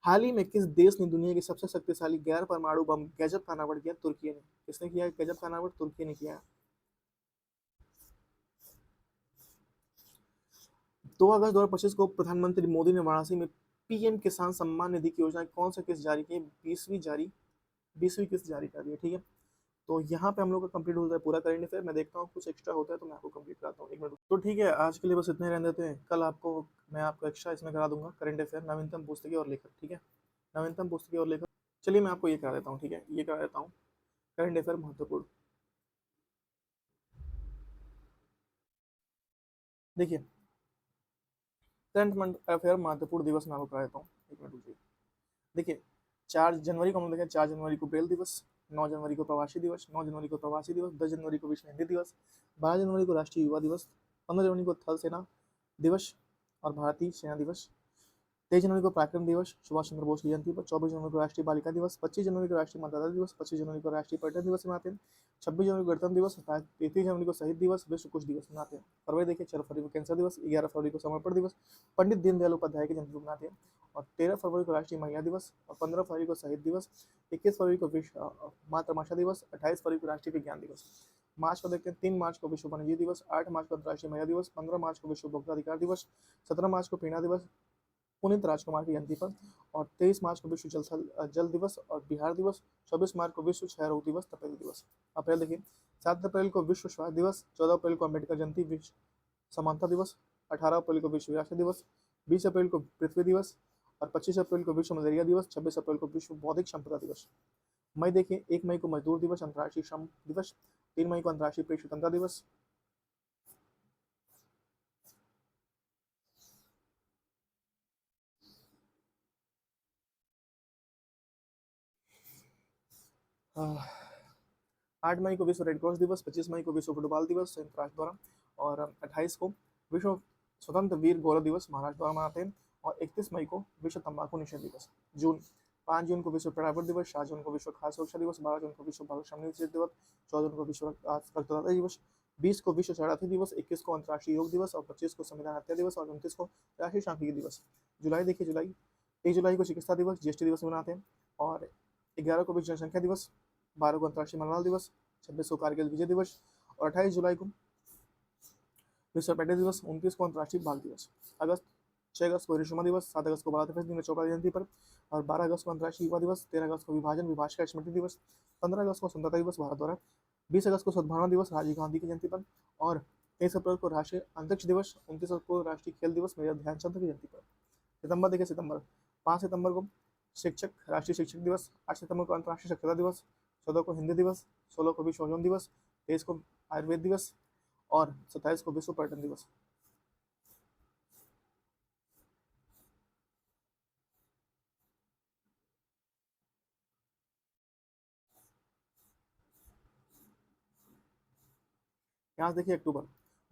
हाल ही में किस देश ने दुनिया के सबसे शक्तिशाली गैर परमाणु बम गैजब का अनावरण किया? तुर्की ने। किसने किया गैजब का अनावरण? तुर्की ने किया। 2 अगस्त 2025 को प्रधानमंत्री मोदी ने वाराणसी में पीएम किसान सम्मान निधि की योजना कौन सा किस्त जारी की? 20वीं किस्त जारी कर दी है। ठीक है, तो यहाँ पे हम लोग का कंप्लीट होता है पूरा करेंट अफेयर। मैं देखता हूँ कुछ एक्स्ट्रा होता है तो मैं आपको कंप्लीट कराता हूँ, 1 मिनट। तो ठीक है, आज के लिए बस इतने रहने देते हैं। कल आपको मैं आपको एक्स्ट्रा इसमें करा दूंगा करेंट अफेयर, नवीनतम पुस्तकें और लेखक। ठीक है, नवीनतम पुस्तकें और लेखक। चलिए मैं आपको ये करा देता हूँ। ठीक है, ये करा देता हूँ करेंट अफेयर महत्वपूर्ण। देखिए, करंट अफेयर महत्वपूर्ण दिवस मैं आपको करा देता हूँ, 1 मिनट रुकिए। देखिए, 4 जनवरी को हम लोग देखें, 4 जनवरी को ब्रेल दिवस, 9 जनवरी को प्रवासी दिवस, 9 जनवरी को प्रवासी दिवस, 10 जनवरी को विश्व हिंदी दिवस, 12 जनवरी को राष्ट्रीय युवा दिवस, 15 जनवरी को थल सेना दिवस और भारतीय सेना दिवस, 23 जनवरी को पराक्रम दिवस सुभाष चंद्र बोस की जयंती पर, 24 जनवरी को राष्ट्रीय बालिका दिवस, 25 जनवरी को राष्ट्रीय मतदाता दिवस, 25 जनवरी को राष्ट्रीय पर्यटन दिवस मनाते हैं, 26 जनवरी को गणतंत्र दिवस, 33 जनवरी को शहीद दिवस, विश्व कुश दिवस मनाते हैं। फरवरी देखिए, 4 फरवरी को कैंसर दिवस, 11 फरवरी को समर्पण दिवस, पंडित दीनदयाल उपाध्याय की जयंती मनाते हैं, और 13 फरवरी को राष्ट्रीय महिला दिवस, और 15 फरवरी को शहीद दिवस, 21 फरवरी को विश्व मातृभाषा दिवस, 28 फरवरी को राष्ट्रीय विज्ञान दिवस। मार्च को देखते हैं, 3 मार्च को विश्व वन्यजीव दिवस, 8 मार्च को अंतर्राष्ट्रीय महिला दिवस, 15 मार्च को विश्व उपभोक्ता अधिकार दिवस, 17 मार्च को प्रेरणा दिवस पुनीत राजकुमार की जयंती पर, और 23 मार्च को विश्व जल दिवस और बिहार दिवस, 24 मार्च को विश्व क्षय रोग दिवस तपेदिक दिवस। अप्रैल देखिए, 7 अप्रैल को विश्व स्वास्थ्य दिवस, 14 अप्रैल को अम्बेडकर जयंती विश्व समानता दिवस, 18 अप्रैल को विश्व विरासत दिवस, 20 अप्रैल को पृथ्वी दिवस, और 25 अप्रैल को विश्व मलेरिया दिवस, 26 अप्रैल को विश्व बौद्धिक संपदा दिवस। मई देखिए, 1 मई को मजदूर दिवस अंतर्राष्ट्रीय श्रम दिवस, 3 मई को अंतर्राष्ट्रीय प्रेस स्वतंत्रता दिवस, 8 मई को विश्व रेड क्रॉस दिवस, 25 मई को विश्व फुटबॉल दिवस संयुक्त राष्ट्र द्वारा, और 28 को विश्व स्वतंत्र वीर गौरव दिवस महाराष्ट्र द्वारा मनाते हैं, और 31 मई को विश्व तंबाकू निषेध दिवस। जून, 5 जून को विश्व पर्यावरण दिवस, 7 जून को विश्व खाद्य सुरक्षा दिवस, 12 जून को विश्व बाल श्रम निषेध दिवस, 14 जून को विश्व रक्तदाता दिवस, 20 को विश्व शरणार्थी दिवस, 21 को अंतर्राष्ट्रीय योग दिवस, और 25 को संविधान हत्या दिवस, और 29 को राष्ट्रीय सांख्यिकी दिवस। जुलाई देखिए, जुलाई 1 जुलाई को चिकित्सा दिवस जीएसटी दिवस मनाते हैं, और 11 को विश्व जनसंख्या दिवस, 12 को अंतर्राष्ट्रीय मलाल दिवस, 26 को कारगिल विजय दिवस, और 28 जुलाई को विश्व पर्यटन दिवस, 29 को अंतर्राष्ट्रीय बाघ दिवस। अगस्त, 6 अगस्त को हिरोशिमा दिवस, 7 अगस्त को बाला दिवस चोपड़ा जयंती पर, और 12 अगस्त को अंतर्राष्ट्रीय युवा दिवस, 13 अगस्त को विभाजन विभाषका स्मृति दिवस, 15 अगस्त को स्वतंत्रता दिवस भारत द्वारा, 20 अगस्त को सद्भावना दिवस राजीव गांधी की जयंती पर, और 23 अप्रैल को राष्ट्रीय अंतरिक्ष दिवस, 29 अप्रैल को राष्ट्रीय खेल दिवस मेजर ध्यानचंद की जयंती पर। सितंबर देखिए, सितंबर 5 सितंबर को शिक्षक राष्ट्रीय शिक्षक दिवस, 8 सितंबर को अंतर्राष्ट्रीय साक्षरता दिवस, 14 को हिंदी दिवस, 16 को विश्व ओजोन दिवस, 23 को आयुर्वेद दिवस, और 27 को विश्व पर्यटन दिवस। यहाँ से देखिए, अक्टूबर,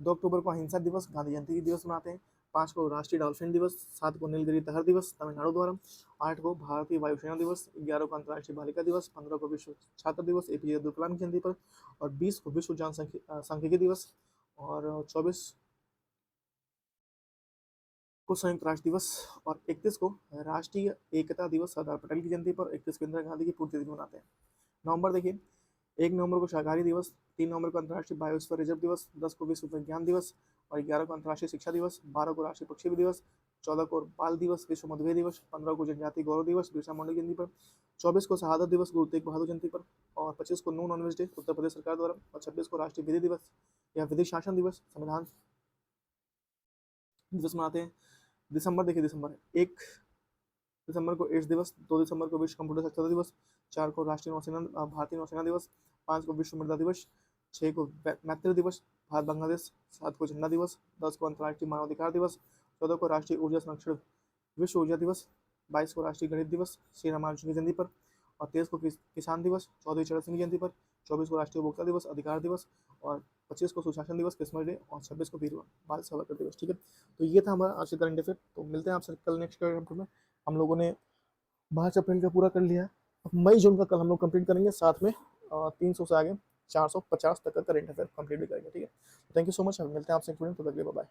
2 अक्टूबर को अहिंसा दिवस गांधी जयंती दिवस मनाते हैं, 5 को राष्ट्रीय डॉल्फिन दिवस, 7 को नीलगिरी तहर दिवस तमिलनाडु द्वारा, 8 को भारतीय वायुसेना दिवस, 11 को अंतर्राष्ट्रीय बालिका दिवस, 15 को विश्व छात्र दिवस एपीजे अब्दुल कलाम की जयंती पर, और 20 को विश्व जनसांख्यिकी दिवस, और 24 को संयुक्त राष्ट्र दिवस, और 31 को राष्ट्रीय एकता दिवस सरदार पटेल की जयंती पर, 31 को इंदिरा गांधी की पुण्यतिथि मनाते हैं। नवंबर देखिए, 1 नवंबर को शाकाहारी दिवस, 3 नवंबर को अंतर्राष्ट्रीय बायोस्फीयर रिजर्व दिवस, 10 को विश्व विज्ञान दिवस, और 11 को अंतर्राष्ट्रीय शिक्षा दिवस, 12 को राष्ट्रीय पक्षी दिवस, 14 को बाल दिवस विश्व मधुमेह दिवस, 15 को जनजातीय गौरव दिवस बिरसा मुंडा की जयंती पर, 24 को शहादत दिवस गुरु तेग बहादुर जयंती पर, और 25 को no nonveg day Uttar Pradesh सरकार द्वारा, और 26 को राष्ट्रीय विधि दिवस या विधि शासन दिवस संविधान दिवस मनाते हैं। दिसंबर देखिए, दिसंबर 1 दिसंबर को एड्स दिवस, 2 दिसंबर को विश्व कंप्यूटर साक्षरता दिवस, 4 को राष्ट्रीय नौसेना भारतीय नौसेना दिवस, 5 को विश्व मृदा दिवस, 6 को मैत्री दिवस भारत बांग्लादेश, 7 को झंडा दिवस, 10 को अंतर्राष्ट्रीय मानवाधिकार दिवस, 14 को राष्ट्रीय ऊर्जा संरक्षण विश्व ऊर्जा दिवस, 22 को राष्ट्रीय गणित दिवस श्री रामानुजन की जयंती पर, और 23 को किसान दिवस चौधरी चरण सिंह की जयंती पर, 24 को राष्ट्रीय उपभोक्ता दिवस, अधिकार दिवस, और 25 को सुशासन दिवस, क्रिसमस डे, और 26 को वीर बाल सावरकर दिवस। ठीक है, तो ये था हमारा आज का करंट अफेयर। तो मिलते हैं आपसे कल नेक्स्ट करंट अफेयर में। हम लोगों ने मार्च अप्रैल का पूरा कर लिया, अब मई जून का कल हम लोग कंप्लीट करेंगे, साथ में 300 से आगे 450 तक का करंट अफेयर कंप्लीट भी करेंगे। ठीक है, थैंक यू सो मच, मिलते हैं आपसे, तो तक के लिए बाय।